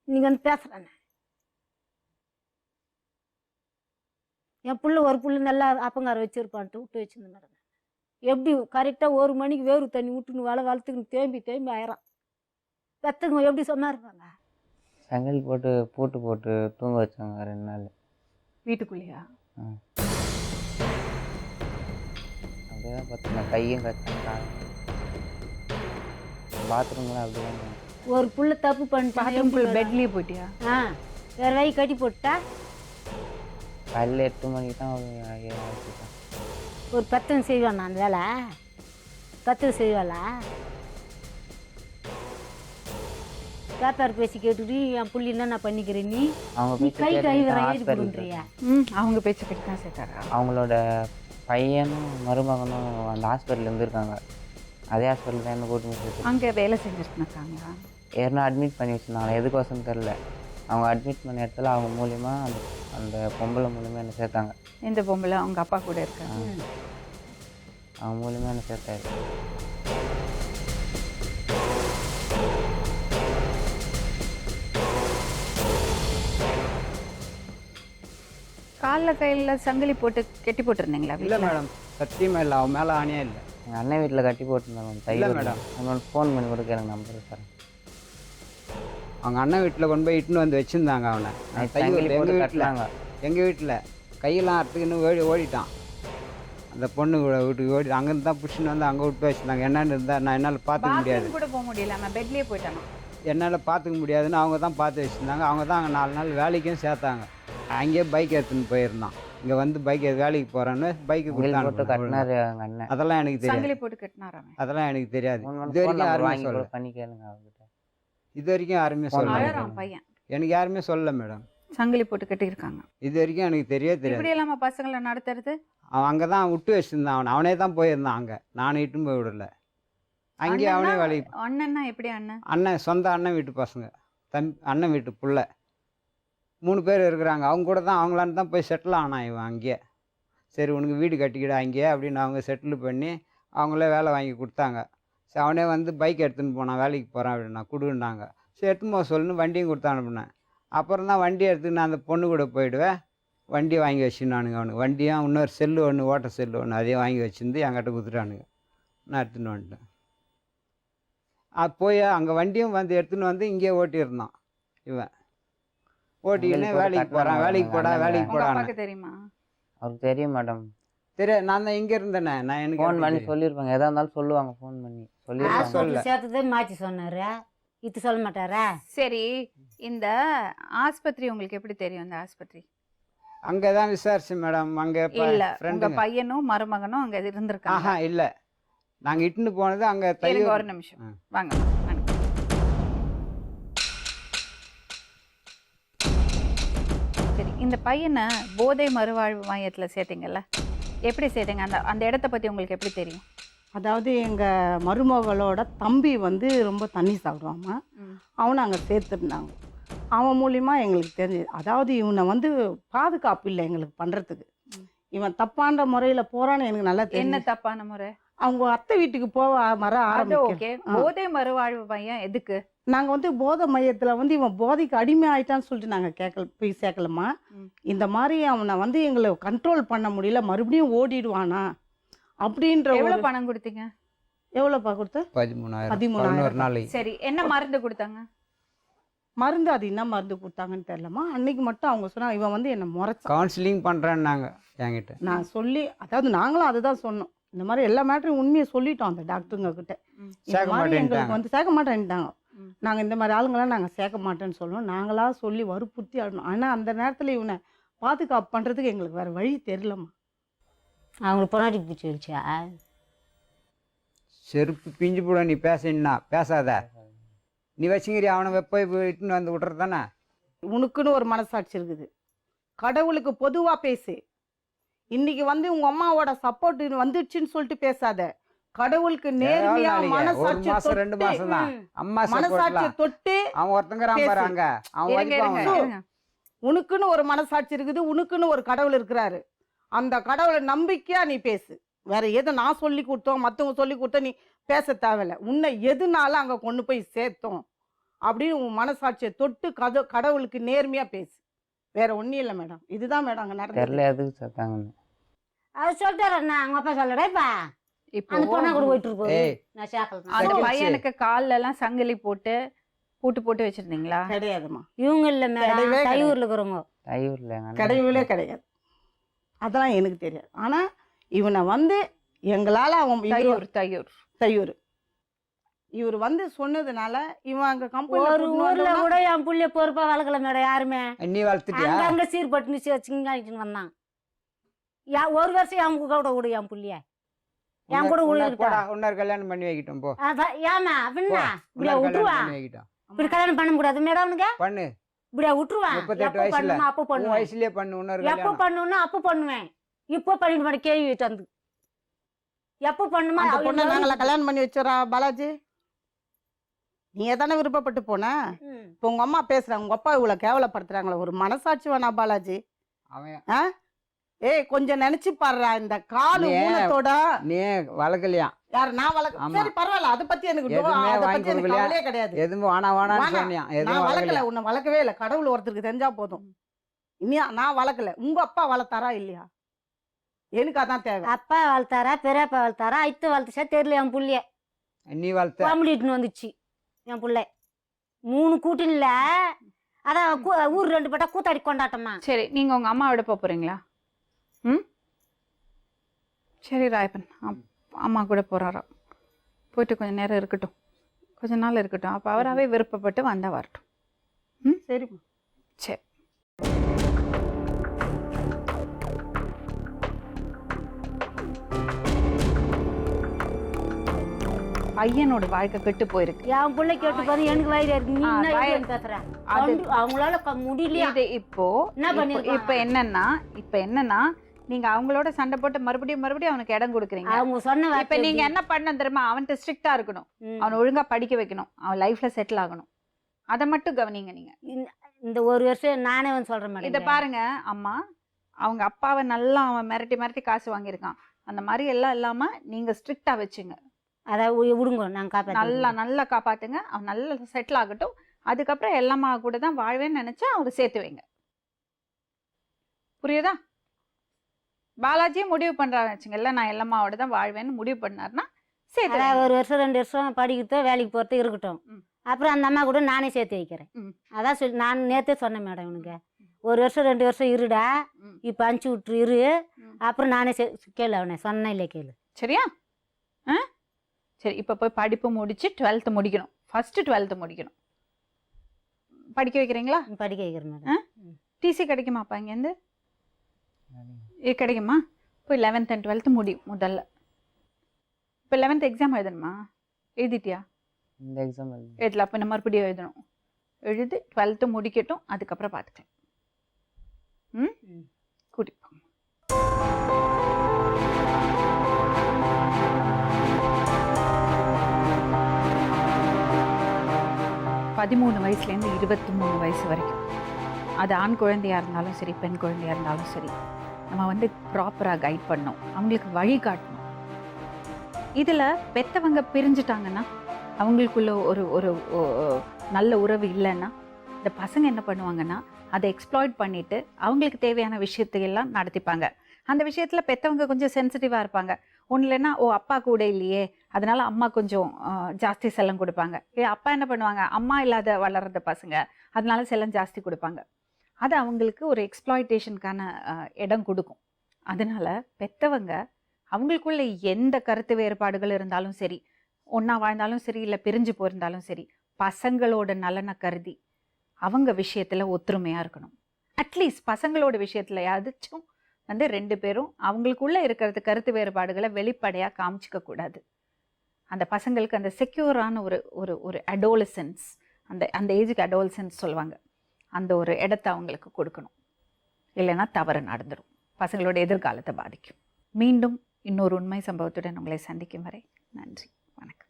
நீங்கள் வந்து பேசுகிறேன். என் பிள்ளை ஒரு பிள்ளை நல்லா அப்பங்கார வச்சுருப்பான்ட்டு விட்டு வச்சுருந்தேன் மேடம். எப்படி கரெக்டாக 1 மணிக்கு வேறு தண்ணி விட்டுன்னு வளர்த்துக்குன்னு தேம்பி ஆயிரம் பெத்தவங்க எப்படி சொன்னா இருப்பாங்க. சங்கிலி போட்டு பூட்டு போட்டு தூங்க வச்சாங்க 2 நாள் வீட்டுக்குள்ளேயா? அப்படியே தான் பார்த்தீங்கன்னா கையும் கட்டாங்க, பாத்ரூம்லாம் அப்படிதான். ஒரு புள்ள தப்பு பண்ணிட்டு பெட்லேயே போயிட்டியா? வேறு வழி கட்டி போட்டா காலையில் 8 மணிக்கு தான் ஆகிட்டான். ஒரு 10 செய்வானா அந்த வேலை? 10 செய்வாளா? பேப்பர் பேசி கேட்டுட்டு என் புள்ளி என்ன பண்ணிக்கிறேன் நீ? அவங்க நீ பேச்சு கை கேட்டு கைவரை எழுதி ஹாஸ்பிட்டல் கொடுன்றியா? அவங்க பேச்சு கிட்ட தான் சேர்த்தாரா? அவங்களோட பையனும் மருமகனும் அந்த ஹாஸ்பிட்டல் இருந்திருக்காங்க. அதே ஹாஸ்பிட்டல் தான் என்ன கூட்டு போய் அங்கே வேலை செஞ்சுட்டு இருக்காங்களா? ஏற்கனவே அட்மிட் பண்ணி வச்சுருந்தாங்க, எதுக்கோசம் தெரில. அவங்க அட்மிட் பண்ண இடத்துல அவங்க மூலிமா அந்த பொம்பளை மூலிமா என்னை சேர்த்தாங்க. இந்த பொம்பளை அவங்க அப்பா கூட இருக்காங்க. அவங்க மூலிமா என்னை சேர்த்தாரு. காலில் கையில் சங்கிலி போட்டு கெட்டி போட்டிருந்தீங்களா? இல்லை மேடம், சத்தியமாக இல்லை. அவன் மேலே ஆணியே இல்லை. எங்கள் அண்ணன் வீட்டில் கட்டி போட்டுருந்தாங்க. இல்லை தையல் மேடம். அவனோட ஃபோன் பண்ணி கொடுக்க எனக்கு நம்பர் தரேன். அவங்க அண்ணன் வீட்டில் கொண்டு போய் இட்டுன்னு வந்து வச்சுருந்தாங்க அவனை. சங்கிலி எங்கள் போட்டு வீட்டில் கட்டுறாங்க. எங்கள் வீட்டில் கையெல்லாம் அறுத்துக்கின்னு ஓடிட்டான். அந்த பொண்ணு கூட வீட்டுக்கு ஓடி அங்கேருந்து தான் பிடிச்சின்னு வந்து அங்கே விட்டு வச்சுருந்தாங்க. என்னென்னு இருந்தால் நான் என்னால் பார்த்துக்க முடியாது. கூட போக முடியல, நான் பெட்லேயே போயிட்டானோ. என்னால் பார்த்துக்க முடியாதுன்னு அவங்க தான் பார்த்து வச்சுருந்தாங்க. அவங்க தான் அங்கே 4 நாள் வேலைக்கும் சேர்த்தாங்க. அங்கேயே பைக் எடுத்துன்னு போயிருந்தான். இங்கே வந்து பைக் வேலைக்கு போகிறான்னு பைக்கு போட்டு கொடுத்தாங்க. கட்டினாரு எங்கள் அண்ணன். அதெல்லாம் எனக்கு தெரியாது. சங்கிலி போட்டு கட்டினாராமே. அதெல்லாம் எனக்கு தெரியாது. ஃபோன் இது வரைக்கும் யாருமே வாங்கி சொல்லல. பண்ணி கேளுங்க அவங்ககிட்ட. இது வரைக்கும் யாருமே சொல்லல. அழறான் பையன். எனக்கு யாருமே சொல்லல மேடம். சங்கிலி போட்டு கட்டியிருக்காங்க. இது வரைக்கும் எனக்கு தெரியாது. இப்படி இல்லாம பசங்களை நடத்துறது. அவன் அங்கே தான் விட்டு வச்சுருந்தான். அவனே தான் போயிருந்தான் அங்கே. நானும் இட்டுன்னு போய் விடல. அங்கேயே அவனே வேலைக்கு. அண்ணன்னா எப்படி அண்ணன்? அண்ணன் சொந்த அண்ணன் வீட்டு பசங்க, அண்ணன் வீட்டு புள்ள 3 பேர் இருக்கிறாங்க. அவங்க கூட தான் அவங்களான்னு தான் போய் செட்டில் ஆனான் இவன் அங்கேயே. சரி உனக்கு வீடு கட்டிக்கிட அங்கேயே அப்படின்னு அவங்க செட்டில் பண்ணி அவங்களே வேலை வாங்கி கொடுத்தாங்க. சரி அவனே வந்து பைக் எடுத்துன்னு போனான். வேலைக்கு போகிறான் அப்படின்னா கொடுன்னாங்க. சரி எடுத்துன்னு போக சொல்லுன்னு வண்டியும் கொடுத்து அனுப்புனேன். அப்புறம் தான் வண்டி எடுத்து நான் அந்த பொண்ணு கூட போயிடுவேன். வண்டி வாங்கி வச்சுனானுங்க அவனுக்கு. வண்டியும் இன்னொரு செல்லு ஒன்று, ஓட்ட செல்லு ஒன்று, அதையும் வாங்கி வச்சுருந்து என்கிட்ட கொடுத்துட்டானுங்க. நான் எடுத்துன்னு வந்துட்டேன். அது போய் அங்கே வண்டியும் வந்து எடுத்துன்னு வந்து இங்கேயே ஓட்டியிருந்தான் இவன். ஓட்டிக்கின்னு வேலைக்கு போகிறான். வேலைக்கு போடா வேலைக்கு போடான்னு. தெரியுமா? அவருக்கு தெரியும் மேடம். தெரியாது. நான் தான் இங்கே இருந்தேனே. நான் எனக்கு ஃபோன் பண்ணி சொல்லியிருப்பாங்க. எதாக இருந்தாலும் சொல்லுவாங்க ஃபோன் பண்ணி சொல்லியிருப்பாங்க. ஹாஸ்பிட்டல் சேர்த்ததே மாற்றி சொன்னார். இது சொல்ல மாட்டாரா? சரி, இந்த ஆஸ்பத்திரி உங்களுக்கு எப்படி தெரியும்? இந்த ஆஸ்பத்திரி அங்கே தான் விசாரிச்சேன் மேடம். அங்கே இல்ல, உங்க ஃப்ரெண்டுங்க. பையனும் மருமகனும் அங்க இருந்திருக்காங்க. ஆஹா இல்லை, நாங்கள் இட்டுன்னு போனது அங்கே இருங்க, ஒரு நிமிஷம் வாங்க. சரி, இந்த பையனை போதை மறுவாழ்வு மையத்துல சேர்த்தீங்கல்ல, எப்படி சேர்த்தீங்க? அந்த இடத்த பத்தி உங்களுக்கு எப்படி தெரியும்? அதாவது எங்கள் மருமகளோட தம்பி வந்து ரொம்ப தண்ணி சாப்பிடுவாமா. அவனை அங்கே சேர்த்துருந்தாங்க. அவன் மூலிமா எங்களுக்கு தெரிஞ்சது. அதாவது இவனை வந்து பாதுகாப்பு இல்லை எங்களுக்கு பண்ணுறதுக்கு. இவன் தப்பான முறையில் போகிறான்னு எனக்கு நல்லா தெரியும். என்ன தப்பான முறை? அவங்க அத்தை வீட்டுக்கு போக வர ஓகே. போதை மறுவாழ்வு மையம் எதுக்கு? நாங்கள் வந்து போதை மையத்தில் வந்து இவன் போதைக்கு அடிமை ஆயிட்டான்னு சொல்லிட்டு நாங்கள் போய் சேர்க்கலம்மா. இந்த மாதிரி அவனை வந்து எங்களை கண்ட்ரோல் பண்ண முடியல, மறுபடியும் ஓடிடுவானா அப்படின்ற. எவ்வளவு பணம் கொடுத்தீங்க? எவ்வளோப்பா கொடுத்த? 13,000 நாளைக்கு. சரி, என்ன மருந்து கொடுத்தாங்க? மருந்து அது என்ன மருந்து கொடுத்தாங்கன்னு தெரியலம்மா. அன்னைக்கு மட்டும் அவங்க சொன்னாங்க இவன் வந்து என்னை முறைச்சா. கவுன்சிலிங் பண்ணுறேன்னாங்க என்கிட்ட. நான் சொல்லி, அதாவது நாங்களும் அதுதான் சொன்னோம். இந்த மாதிரி எல்லா மேட்டரும் உண்மையை சொல்லிட்டோம் அந்த டாக்டருங்க கிட்ட. இந்த மாதிரி எங்களுக்கு வந்து சேர்க்க மாட்டேன்ட்டாங்க. நாங்கள் இந்த மாதிரி ஆளுங்களாம் நாங்கள் சேர்க்க மாட்டேன்னு சொல்லுவோம். நாங்களாக சொல்லி வற்புறுத்தி ஆடணும். ஆனால் அந்த நேரத்தில் இவனை பாதுகாப்பு பண்ணுறதுக்கு எங்களுக்கு வேறு வழி தெரியலம்மா. அவங்களுக்கு பொன்னாடி பூச்சி வச்சா செருப்பு பிஞ்சு போட. நீ பேசினா பேசாத. நீ வச்சுங்கிரி அவனை போய் இட்டுன்னு வந்து விட்றது தானே. உனக்குன்னு ஒரு மனசாட்சி இருக்குது. கடவுளுக்கு பொதுவாக பேசு. இன்னைக்கு வந்து உங்க அம்மாவோட சப்போர்ட் வந்துடுச்சுன்னு சொல்லிட்டு பேசாத. கடவுளுக்கு நேர்மையா மனசாட்சி 2 மாசம் தான் அம்மா மனசாட்சி தொட்டு அவன் ஒருத்தங்கிறாங்க. அவன் உனக்குன்னு ஒரு மனசாட்சி இருக்குது. உனக்குன்னு ஒரு கடவுள் இருக்கிறாரு. அந்த கடவுளை நம்பிக்கையா நீ பேசு. வேற எதை நான் சொல்லி கொடுத்தோம் மற்றவங்க சொல்லி கொடுத்தோம் நீ பேச தேவையில்லை. உன்னை எதுனால அங்கே கொண்டு போய் சேர்த்தோம் அப்படின்னு உன் மனசாட்சியை தொட்டு கடவுளுக்கு நேர்மையா பேசு. வேற ஒன்றும் இல்லை மேடம். இதுதான் மேடம் அங்கே நடந்தது. தெரியல எதுக்கு சேர்த்தாங்கன்னு. அது சொல்லிட்டாரு அண்ணா. அவங்க அப்பா சொல்லடா. இப்போ அந்த பொண்ணா கூட போயிட்டு இருப்போம். நான் சேர்க்கலாம். அந்த பையனுக்கு கால்ல எல்லாம் சங்கிலி போட்டு பூட்டு போட்டு வச்சிருந்தீங்களா? கிடையாதுமா. இவங்க இல்லை மேடம், தையூர்ல இருக்கிறவங்க. தையூர்ல கிடையவே கிடையாது. அதெல்லாம் எனக்கு தெரியாது. ஆனால் இவனை வந்து எங்களால் அவன் தையூர் இவர் வந்து சொன்னதுனால இவன் அங்கே ஒரு ஊர்ல கூட என் புள்ளைய பொறுப்பா வளர்க்கல மேடம் யாருமே. நீ வளர்த்துட்டியா? அங்க சீர்பட்டு வச்சுக்கிட்டு வந்தான். ஒரு வருஷம் என் கூட கூட என் புள்ளைய என் கூட இன்னொரு கல்யாணம் பண்ணி வைக்கிட்டோம் போ. ஏமா அப்படின்னா இப்படியா விட்டுருவான். இப்படி கல்யாணம் பண்ண முடியாது மேடம். அவனுக்கு பண்ணு. இப்படியா விட்டுருவான். 38 வயசுல அப்போ பண்ணுவேன். வயசுலயே பண்ணு. இன்னொரு எப்போ பண்ணுன்னா அப்போ பண்ணுவேன். இப்போ பண்ணிட்டு கேள்வி வந்து எப்போ பண்ணுமா அந்த அவங்க பொண்ணை கவனிச்சு- நாங்களா கல்யாணம் பண்ணி வச்சோரா பாலாஜி? நீ தானே விருப்பப்பட்டு போன. ம். இப்போ உங்க அம்மா பேசுறாங்க, உங்க அப்பா இவ்வளவு கேவலப்படுத்துறாங்களே, ஒரு மனசாட்சி வேணா பாலாஜி? அவன் ஏய் கொஞ்சம் நினைச்சு பாருடா, இந்த காலு நீ- ஊனத்தோட. நீ வளர்க்கலையா? யார் நான் வளர்க்க? ஆமா. சரி பரவாயில்ல, அதை பத்தி எனக்கு எதுவுமே அதை வாங்கி பத்தி எனக்கு கொடுக்கலையா? கவலையே கிடையாது. எதுவும் வேணான்னு வேணாம். சொன்னியா? நான் எதுவும் வளர்க்கல, வளர்க்கலையா? உன்னை வளர்க்கவே இல்லை. கடவுள் ஒருத்தருக்கு தெரிஞ்சா போதும். இனியா நான் வளர்க்கல, உங்க அப்பா வளர்த்தாரா இல்லையா? எனக்கு அதான் தேவை. அப்பா வளர்த்தாரா பெரியப்பா வளர்த்தாரா இத்து வளர்த்துச்சா தெரியல. என் புள்ளைய நீ வளர்த்த காமெடிட்டுன்னு வந்துச்சு என் பிள்ளை. 3 கூட்டில அதான் ஊர் 2 பட்டா கூத்தாடி கொண்டாட்டமா. சரி, நீங்கள் உங்கள் அம்மா விட போகிறீங்களா? ம், சரி ராயப்பன் அம்மா கூட போகிறாராம். போயிட்டு கொஞ்சம் நேரம் இருக்கட்டும், கொஞ்ச நாள் இருக்கட்டும். அப்போ அவராகவே விருப்பப்பட்டு வந்தால் வரட்டும். ம், சரிம்மா. சரி. பையனோட வாழ்க்கை கெட்டு போயிருக்கு. என் பிள்ளை கேட்டு பாரு, எனக்கு வயிறு இருக்கு. நீ என்ன வயிறு- ஏன் பேசுற? அது- அவங்களால முடியலையா? இது இப்போ என்ன இப்போ- பண்ணிருக்காங்க? இப்போ என்னன்னா நீங்க அவங்களோட சண்டை போட்டு மறுபடியும் அவனுக்கு இடம் கொடுக்குறீங்க. அவங்க சொன்ன இப்ப வார்த்தை நீங்க எப்படி? என்ன பண்ணணும் தெரியுமா? அவன்கிட்ட ஸ்ட்ரிக்டா இருக்கணும். ம். அவனை ஒழுங்கா படிக்க வைக்கணும். அவன் லைஃப்ல செட்டில் ஆகணும். அதை மட்டும் கவனிங்க நீங்க. இந்த 1 வருஷம் நானே வந்து சொல்றேன் மேடம். இதை பாருங்க அம்மா, அவங்க அப்பாவை நல்லா அவன் மிரட்டி காசு வாங்கியிருக்கான். அந்த மாதிரி எல்லாம் இல்லாம நீங்க ஸ்ட்ரிக்டா வச்சுங்க. அதாவது விடுங்க, நாங்க காப்பாற்ற நல்லா காப்பாத்துங்க. அவன் நல்லா செட்டில் ஆகட்டும். அதுக்கப்புறம் எல்லாமா கூட தான் வாழ்வேன்னு நினைச்சா அவரை சேர்த்து வைங்க. புரியுதா? பாலாஜியும் முடிவு பண்றாரு வச்சுங்கல்ல, நான் எல்லாமாவோட தான் வாழ்வேன்னு முடிவு பண்ணாருன்னா சேர்த்து வைங்க. அதாவது 1 வருஷம் 2 வருஷம் படிக்கிறதோ வேலைக்கு போறதோ இருக்கட்டும். ம். அப்புறம் அந்த அம்மா கூட நானே சேர்த்து வைக்கிறேன். ம். அதான் சொல்லி நான் நேத்தே சொன்னேன் மேடம், இவனுக்கு 1 வருஷம் 2 வருஷம் இருடா, ம். இப்போ அனுப்பிச்சி விட்டுரு இரு. ம். அப்புறம் நானே கேளு, அவனை சொன்னேன் இல்லை கேளு. சரியா? ஆ சரி, இப்போ போய் படிப்பு முடிச்சு 12th முடிக்கணும். ஃபர்ஸ்ட் 12th முடிக்கணும். படிக்க வைக்கிறீங்களா? படிக்க வைக்கிறேன் மேடம். டிசி கிடைக்குமாப்பா இங்கேருந்து? கிடைக்குமா? போய் 11th and 12th முடி முதல்ல. இப்போ 11th எக்ஸாம் எழுதணுமா? எழுதிட்டியா? இந்த எக்ஸாம் எழுதல. அப்போ நம்ம மறுபடியும் எழுதணும். எழுதி 12th முடிக்கட்டும், அதுக்கப்புறம் பார்த்துக்கலாம். ம், கூட்டிப்போம். 13 வயசுலேருந்து 23 வயசு வரைக்கும், அது ஆண் குழந்தையாக இருந்தாலும் சரி, பெண் குழந்தையாக இருந்தாலும் சரி, நம்ம வந்து ப்ராப்பராக கைட் பண்ணணும், அவங்களுக்கு வழி காட்டணும். இதில் பெற்றவங்க பிரிஞ்சுட்டாங்கன்னா, அவங்களுக்குள்ள ஒரு ஒரு நல்ல உறவு இல்லைன்னா, இந்த பசங்க என்ன பண்ணுவாங்கன்னா, அதை எக்ஸ்ப்ளாய்ட் பண்ணிவிட்டு அவங்களுக்கு தேவையான விஷயத்தையெல்லாம் நடத்திப்பாங்க. அந்த விஷயத்தில் பெற்றவங்க கொஞ்சம் சென்சிட்டிவாக இருப்பாங்க. ஒன்றும் இல்லைன்னா, ஓ அப்பா கூட இல்லையே, அதனால அம்மா கொஞ்சம் ஜாஸ்தி செல்லம் கொடுப்பாங்க. அப்பா என்ன பண்ணுவாங்க, அம்மா இல்லாத வளர்கிற பசங்க, அதனால செல்லம் ஜாஸ்தி கொடுப்பாங்க. அது அவங்களுக்கு ஒரு எக்ஸ்ப்ளாய்டேஷனுக்கான இடம் கொடுக்கும். அதனால பெற்றவங்க அவங்களுக்குள்ள எந்த கருத்து வேறுபாடுகள் இருந்தாலும் சரி, ஒன்றா வாழ்ந்தாலும் சரி, இல்லை பிரிஞ்சு போயிருந்தாலும் சரி, பசங்களோட நலனை கருதி அவங்க விஷயத்தில் ஒற்றுமையாக இருக்கணும். அட்லீஸ்ட் பசங்களோட விஷயத்தில் யாராச்சும் வந்து 2 பேரும் அவங்களுக்குள்ளே இருக்கிறது கருத்து வேறுபாடுகளை வெளிப்படையாக காமிச்சிக்க கூடாது. அந்த பசங்களுக்கு அந்த செக்யூரான ஒரு ஒரு ஒரு அடோலசன்ஸ், அந்த ஏஜுக்கு அடோலசன்ஸ் சொல்லுவாங்க, அந்த ஒரு இடத்த அவங்களுக்கு கொடுக்கணும். இல்லைன்னா தவறு நடந்துடும், பசங்களோட எதிர்காலத்தை பாதிக்கும். மீண்டும் இன்னொரு உண்மை சம்பவத்துடன் உங்களை சந்திக்கும் வரை நன்றி, வணக்கம்.